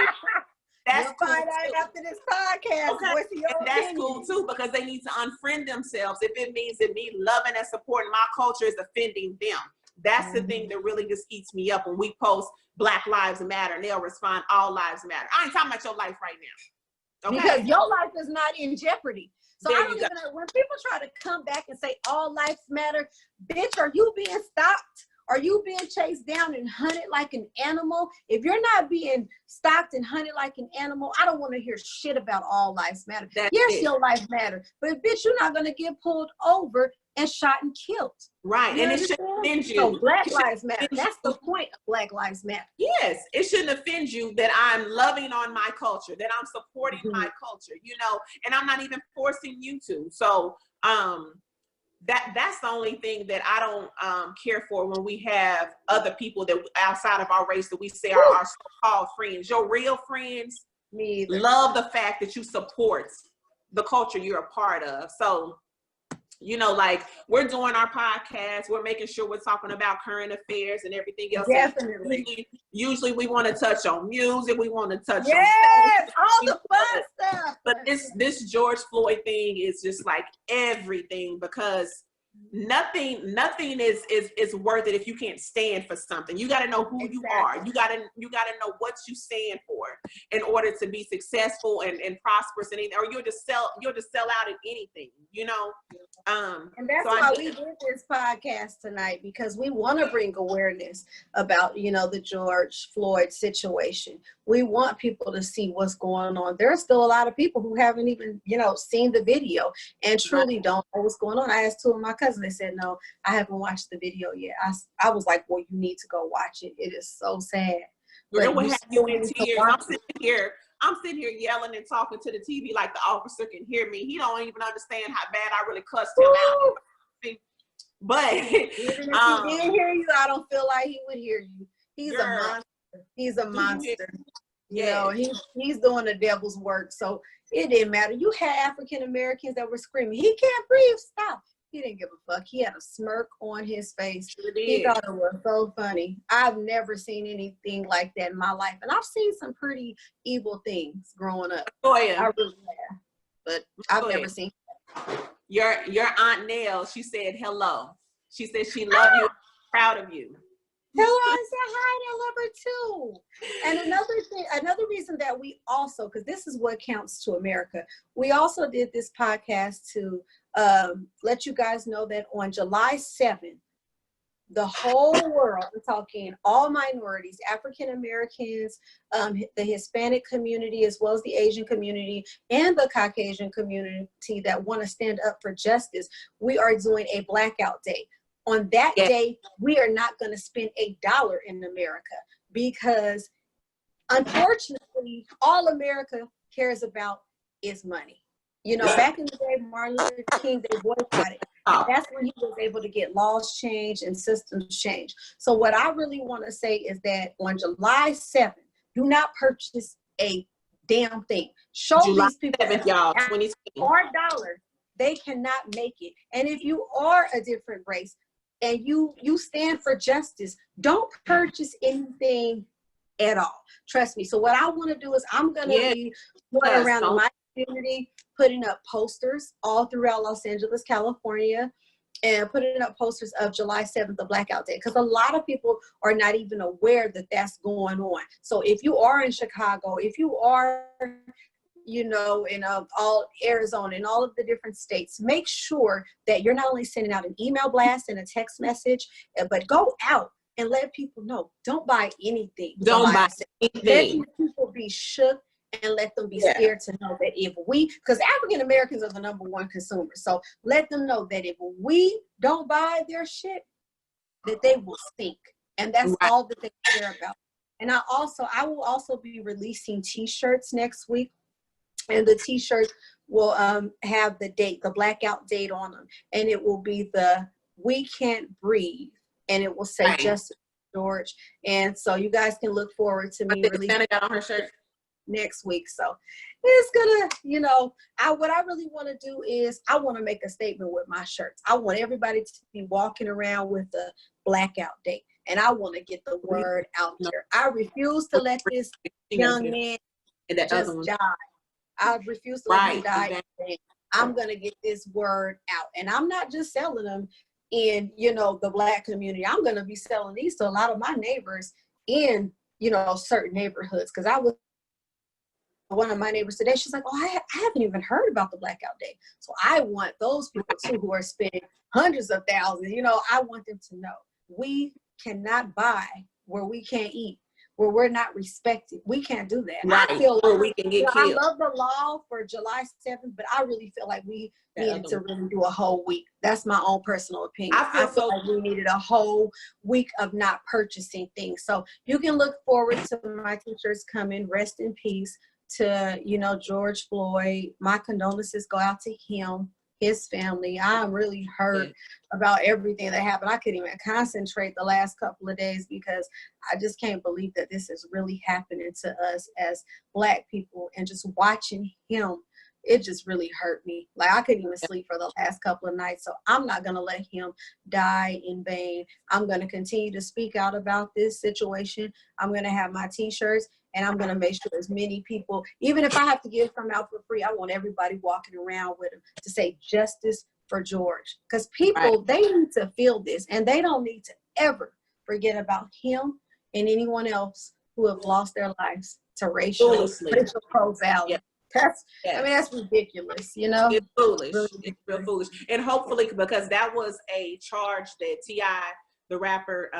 That's You'll find out after this podcast. Okay. And that's cool too, because they need to unfriend themselves if it means that me loving and supporting my culture is offending them. That's the thing that really just eats me up when we post Black Lives Matter and they'll respond, all lives matter. I ain't talking about your life right now. Okay? Because your life is not in jeopardy. So I don't even know, when people try to come back and say all lives matter, bitch, are you being stopped? Are you being chased down and hunted like an animal? If you're not being stalked and hunted like an animal, I don't want to hear shit about all lives matter. Yes, your life matters, but bitch, you're not going to get pulled over and shot and killed. Right. And it shouldn't offend you. So Black Lives Matter. That's the point of Black Lives Matter. Yes. It shouldn't offend you that I'm loving on my culture, that I'm supporting my culture, you know, and I'm not even forcing you to. So, that's the only thing that I don't care for when we have other people that outside of our race that we say are our so-called friends. Your real friends love the fact that you support the culture you're a part of. So, you know, like we're doing our podcast, we're making sure we're talking about current affairs and everything else. Definitely. Usually we want to touch on music, we want to touch on all the fun stuff. But this George Floyd thing is just like everything, because nothing is worth it if you can't stand for something. You got to know who you are. You got to know what you stand for in order to be successful and prosperous, and or you'll just sell out at anything, you know. And that's why we did this podcast tonight, because we want to bring awareness about, you know, the George Floyd situation. We want people to see what's going on. There are still a lot of people who haven't even, you know, seen the video and truly don't know what's going on. I asked two of my cousins, they said, no, I haven't watched the video yet. I was like, well, you need to go watch it. It is so sad. But I'm sitting here yelling and talking to the TV like the officer can hear me. He don't even understand how bad I really cussed him out. But even if he didn't hear you, I don't feel like he would hear you. He's a monster. He's a monster. You know, he's doing the devil's work. So it didn't matter. You had African Americans that were screaming, he can't breathe, stop. He didn't give a fuck. He had a smirk on his face. He thought it was so funny. I've never seen anything like that in my life. And I've seen some pretty evil things growing up. Oh, yeah. I really have. But I've never seen that. Your Aunt Nell, she said hello. She said she loved you, proud of you. Hello, I said hi, I love her too. And another reason that we also, because this is what counts to America, we also did this podcast to let you guys know that on July 7th, the whole world, I'm talking all minorities, African Americans, the Hispanic community, as well as the Asian community and the Caucasian community that want to stand up for justice, we are doing a blackout day. On that day, we are not going to spend $1 in America because, unfortunately, all America cares about is money. You know, back in the day, Martin Luther King, they boycotted. That's when he was able to get laws changed and systems changed. So what I really want to say is that on July 7th, do not purchase a damn thing. Show July these people 7th, y'all, 2020. $4, they cannot make it. And if you are a different race and you stand for justice, don't purchase anything at all. Trust me. So what I want to do is I'm going to be going around in my community, putting up posters all throughout Los Angeles, California, and putting up posters of July 7th, the blackout day, because a lot of people are not even aware that that's going on. So if you are in Chicago, if you are, you know, in all Arizona and all of the different states, make sure that you're not only sending out an email blast and a text message, but go out and let people know. Don't buy anything. Don't buy anything. Let these people be shook and let them be scared to know that if we, because African Americans are the #1 consumers, so let them know that if we don't buy their shit, that they will sink. And that's all that they care about. And I will also be releasing t-shirts next week. And the t-shirts will have the date, the blackout date on them. And it will be the "We Can't Breathe." And it will say Justice George. And so you guys can look forward to me releasing got on her shirt next week. So it's gonna, you know, what I really want to do is I want to make a statement with my shirts. I want everybody to be walking around with the blackout date. And I want to get the word out there. I refuse to let this young man just die. I refuse to let him die. I'm going to get this word out. And I'm not just selling them in, you know, the Black community. I'm going to be selling these to a lot of my neighbors in, you know, certain neighborhoods. Because I was one of my neighbors today, she's like, "Oh, I haven't even heard about the blackout day." So I want those people too who are spending hundreds of thousands, you know, I want them to know we cannot buy where we can't eat, where we're not respected. We can't do that. Right. I feel like we can get killed. I love the law for July 7th, but I really feel like we needed to really do a whole week. That's my own personal opinion. I feel like we needed a whole week of not purchasing things. So you can look forward to my t-shirts coming. Rest in peace to, you know, George Floyd. My condolences go out to him, his family. I'm really hurt about everything that happened. I couldn't even concentrate the last couple of days because I just can't believe that this is really happening to us as Black people. And just watching him, it just really hurt me. Like I couldn't even sleep for the last couple of nights. So I'm not going to let him die in vain. I'm going to continue to speak out about this situation. I'm going to have my t-shirts. And I'm going to make sure as many people, even if I have to give some out for free, I want everybody walking around with them to say justice for George. Because people, they need to feel this. And they don't need to ever forget about him and anyone else who have lost their lives to racial profiling. That's, I mean, that's ridiculous, you know? It's foolish. Really it's real foolish. And hopefully, because that was a charge that T.I., the rapper,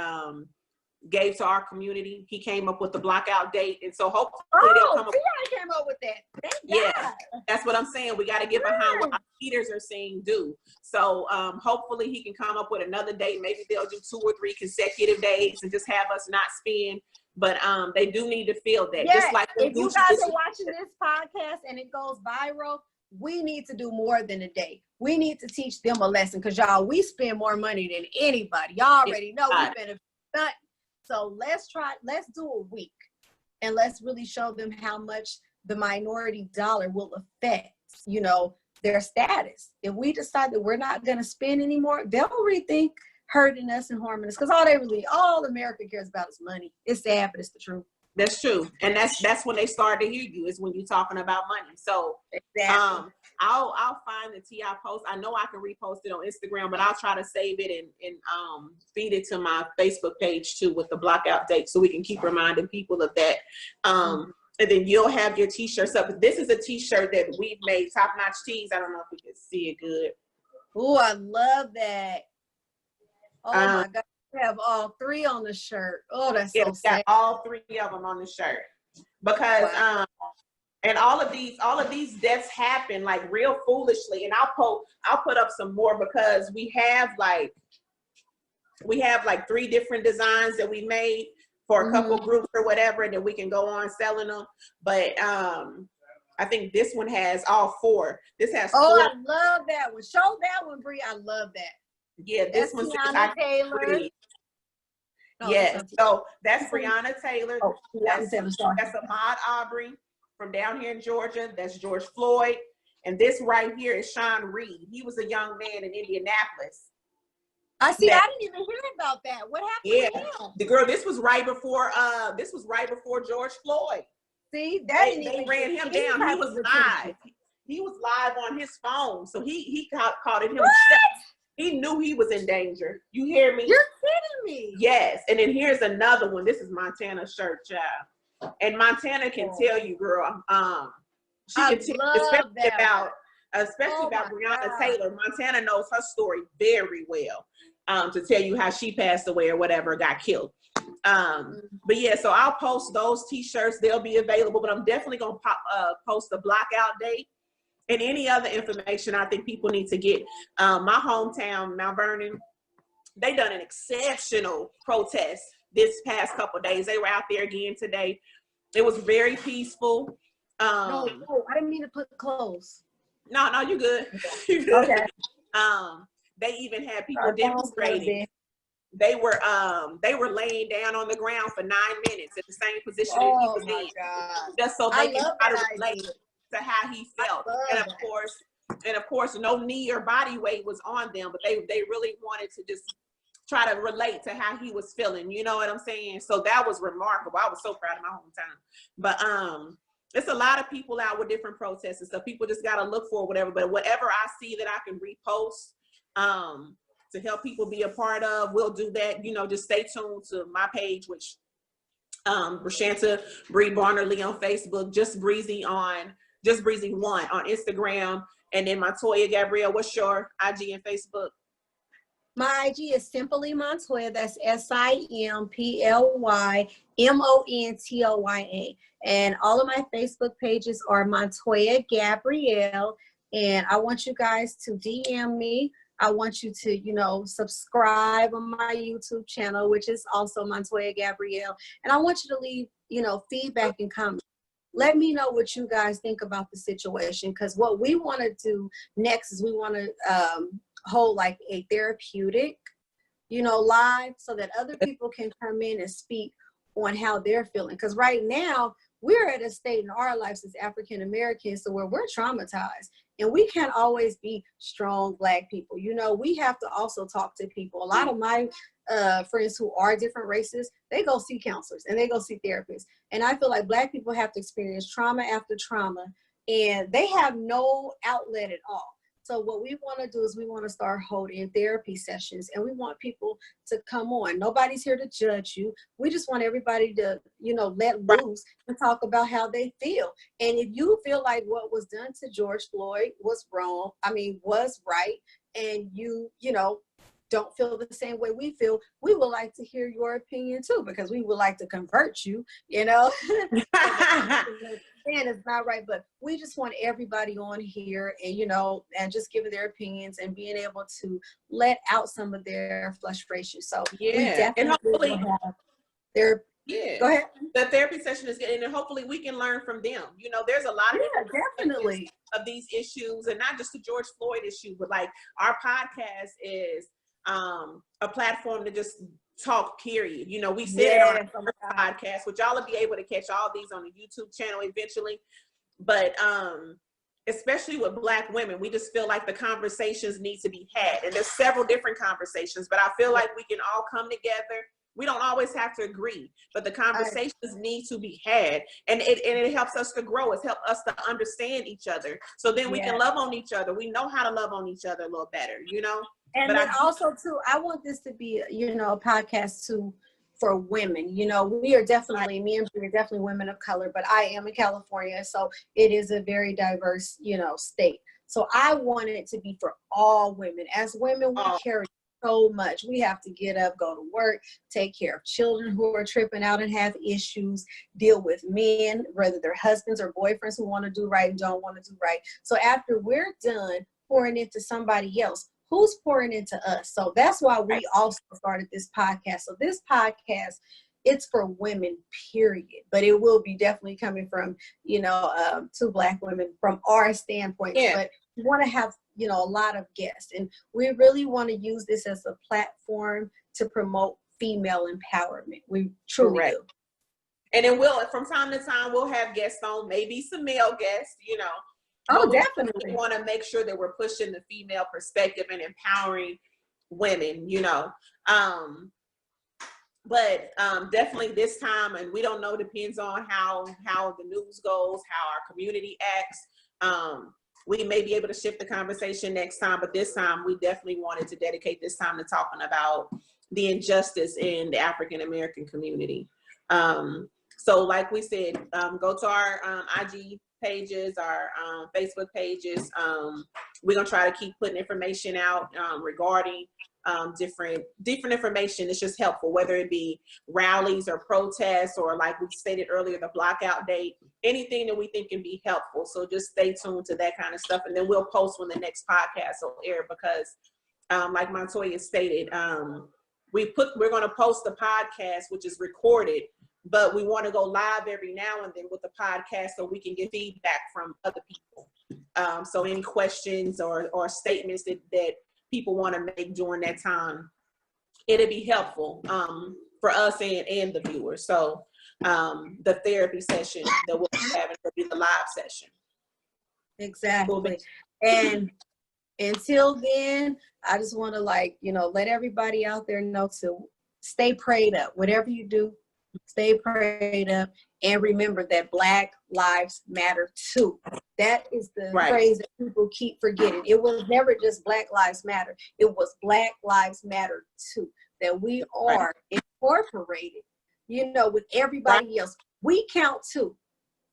gave to our community. He came up with the blockout date, and so hopefully they'll come up. T.I. came up with that. That's what I'm saying. We got to get behind what our leaders are saying do. So hopefully he can come up with another date. Maybe they'll do 2 or 3 consecutive days and just have us not spend. But they do need to feel that. Yes. Just like if you guys are watching this podcast and it goes viral, we need to do more than a day. We need to teach them a lesson because y'all, we spend more money than anybody. Y'all already know we benefit. So let's do a week and let's really show them how much the minority dollar will affect, you know, their status. If we decide that we're not going to spend anymore, they'll rethink hurting us and harming us because all America cares about is money. It's sad, but it's the truth. That's true. And that's when they start to hear you, is when you're talking about money. So exactly. I'll find the T.I. post. I know I can repost it on Instagram, but I'll try to save it and feed it to my Facebook page too with the blockout date so we can keep reminding people of that. And then you'll have your t-shirts up. This is a t-shirt that we've made, Top Notch Tees. I don't know if you can see it good. Oh, I love that. Oh my God. have all three on the shirt. Oh, that's Yeah, so we got sad. all three of them on the shirt because Wow. and all of these deaths happen like real foolishly. And I'll put up some more because we have like 3 different designs that we made for a couple groups or whatever, and then we can go on selling them. But I think this one has all 4. This has 4. I love that one. Show that one, Bree. I love that. Yeah, this That's one's Tiana Taylor. Yes, so that's Breonna Taylor. Oh, That's Ahmaud Arbery from down here in Georgia. That's George Floyd. And this right here is Sean Reed. He was a young man in Indianapolis. I see. I didn't even hear about that. What happened to him? The girl, this was right before George Floyd. See, they ran him down. He was live. He was live on his phone. So he caught it himself. He knew he was in danger. You hear me? You're kidding me. Yes. And then here's another one. This is Montana's shirt, child. And Montana can tell you, girl. She can tell, especially about Breonna Taylor. Montana knows her story very well. To tell you how she passed away or whatever, got killed. But yeah, so I'll post those t-shirts. They'll be available, but I'm definitely gonna post the blackout date and any other information I think people need to get. My hometown, Mount Vernon, they done an exceptional protest this past couple of days. They were out there again today. It was very peaceful. No, I didn't mean to put clothes. No, you good. You good. Okay. They even had people demonstrating. They were laying down on the ground for 9 minutes in the same position that he was in, just so they can try to relate to how he felt. And of course, no knee or body weight was on them, but they really wanted to just try to relate to how he was feeling. You know what I'm saying? So that was remarkable. I was so proud of my hometown. But it's a lot of people out with different protests and stuff. People just gotta look for whatever. But whatever I see that I can repost to help people be a part of, we'll do that. You know, just stay tuned to my page, which Brashanta Bree Barnerly on Facebook, Just Breezy 1 on Instagram, and then Montoya Gabrielle. What's your IG and Facebook? My IG is Simply Montoya. That's SIMPLYMONTOYA. And all of my Facebook pages are Montoya Gabrielle. And I want you guys to DM me. I want you to, subscribe on my YouTube channel, which is also Montoya Gabrielle. And I want you to leave, feedback and comments. Let me know what you guys think about the situation, because what we want to do next is we want to hold like a therapeutic, live, so that other people can come in and speak on how they're feeling. Because right now, we're at a state in our lives as African Americans where we're traumatized, and we can't always be strong Black people. We have to also talk to people. A lot of my friends who are different races, they go see counselors and they go see therapists. And I feel like Black people have to experience trauma after trauma, and they have no outlet at all. So what we want to do is we want to start holding therapy sessions, and we want people to come on. Nobody's here to judge you. We just want everybody to, let loose and talk about how they feel. And if you feel like what was done to George Floyd was was right, and you don't feel the same way we feel, we would like to hear your opinion too, because we would like to convert you, And it's not right, but we just want everybody on here and, and just giving their opinions and being able to let out some of their frustration. So we definitely and hopefully have their, go ahead. The therapy session is good, and hopefully we can learn from them. There's a lot of definitely of these issues, and not just the George Floyd issue, but like our podcast is a platform to just talk, period. We said it on our podcast, which y'all will be able to catch all these on the YouTube channel eventually. But especially with Black women, we just feel like the conversations need to be had. And there's several different conversations, but I feel like we can all come together. We don't always have to agree, but the conversations need to be had. And it helps us to grow. It helps us to understand each other. So then we can love on each other. We know how to love on each other a little better, And but then also too, I want this to be, a podcast too for women. We are definitely, me and Bree are definitely women of color, but I am in California, so it is a very diverse, state. So I want it to be for all women. As women, we carry so much. We have to get up, go to work, take care of children who are tripping out and have issues, deal with men, whether they're husbands or boyfriends who want to do right and don't want to do right. So after we're done pouring into somebody else, who's pouring into us? So that's why we also started this podcast. So this podcast, it's for women, period. But it will be definitely coming from, two Black women from our standpoint. Yeah. But we want to have, a lot of guests. And we really want to use this as a platform to promote female empowerment. We truly do. And then from time to time, we'll have guests on, maybe some male guests, Oh, but definitely. We want to make sure that we're pushing the female perspective and empowering women, But definitely this time, and we don't know, depends on how the news goes, how our community acts. We may be able to shift the conversation next time, but this time we definitely wanted to dedicate this time to talking about the injustice in the African American community. So like we said, go to our IG pages, our Facebook pages. We're gonna try to keep putting information out regarding different information. It's just helpful, whether it be rallies or protests, or like we stated earlier, the blockout date, anything that we think can be helpful. So just stay tuned to that kind of stuff, and then we'll post when the next podcast will air, because like Montoya stated, we're going to post the podcast, which is recorded, but we want to go live every now and then with the podcast so we can get feedback from other people. So any questions or statements that people want to make during that time, it'll be helpful for us and the viewers. So the therapy session that we'll be having will be the live session. Exactly. And until then, I just want to let everybody out there know to stay prayed up. Whatever you do, stay prayed up, and remember that Black lives matter too. That is the phrase that people keep forgetting. It was never just Black lives matter. It was Black lives matter too. That we are incorporated, with everybody else. We count too.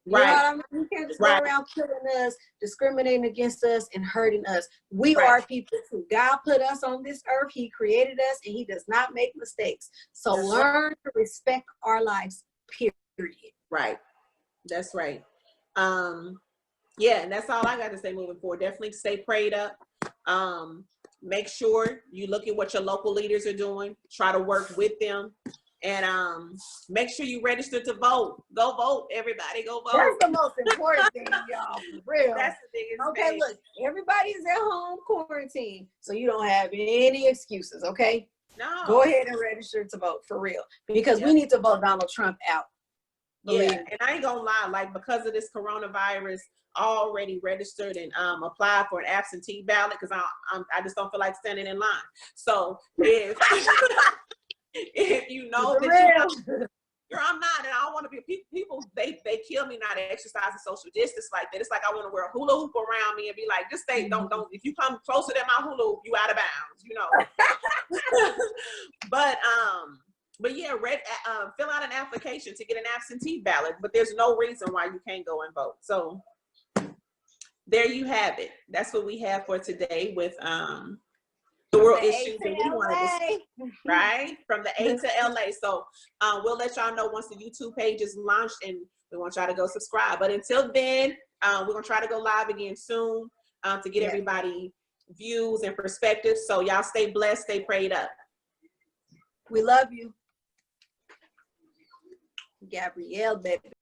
You know what I mean? You can't just go around killing us, discriminating against us, and hurting us. We are people too. God put us on this earth. He created us, and he does not make mistakes. So learn to respect our lives, period. Right. That's right. Yeah, and that's all I got to say moving forward. Definitely stay prayed up. Make sure you look at what your local leaders are doing. Try to work with them. And make sure you register to vote. Go vote, everybody. Go vote. That's the most important thing, y'all. For real. That's the biggest thing. Okay, look, everybody is at home quarantine, so you don't have any excuses, okay? No. Go ahead and register to vote, for real. Because we need to vote Donald Trump out. Yeah, and I ain't gonna lie, because of this coronavirus, I already registered and applied for an absentee ballot, because I just don't feel like standing in line. So if if you know that I'm not, and I don't want to be people. They kill me not exercising social distance like that. It's like I want to wear a hula hoop around me and be like, just stay. Don't. If you come closer than my hula hoop, you out of bounds. But yeah, fill out an application to get an absentee ballot. But there's no reason why you can't go and vote. So there you have it. That's what we have for today with the world issues that we want to, right? From the A to LA. So we'll let y'all know once the YouTube page is launched, and we want y'all to go subscribe. But until then, we're going to try to go live again soon to get everybody views and perspectives. So y'all stay blessed, stay prayed up. We love you. Gabrielle, baby.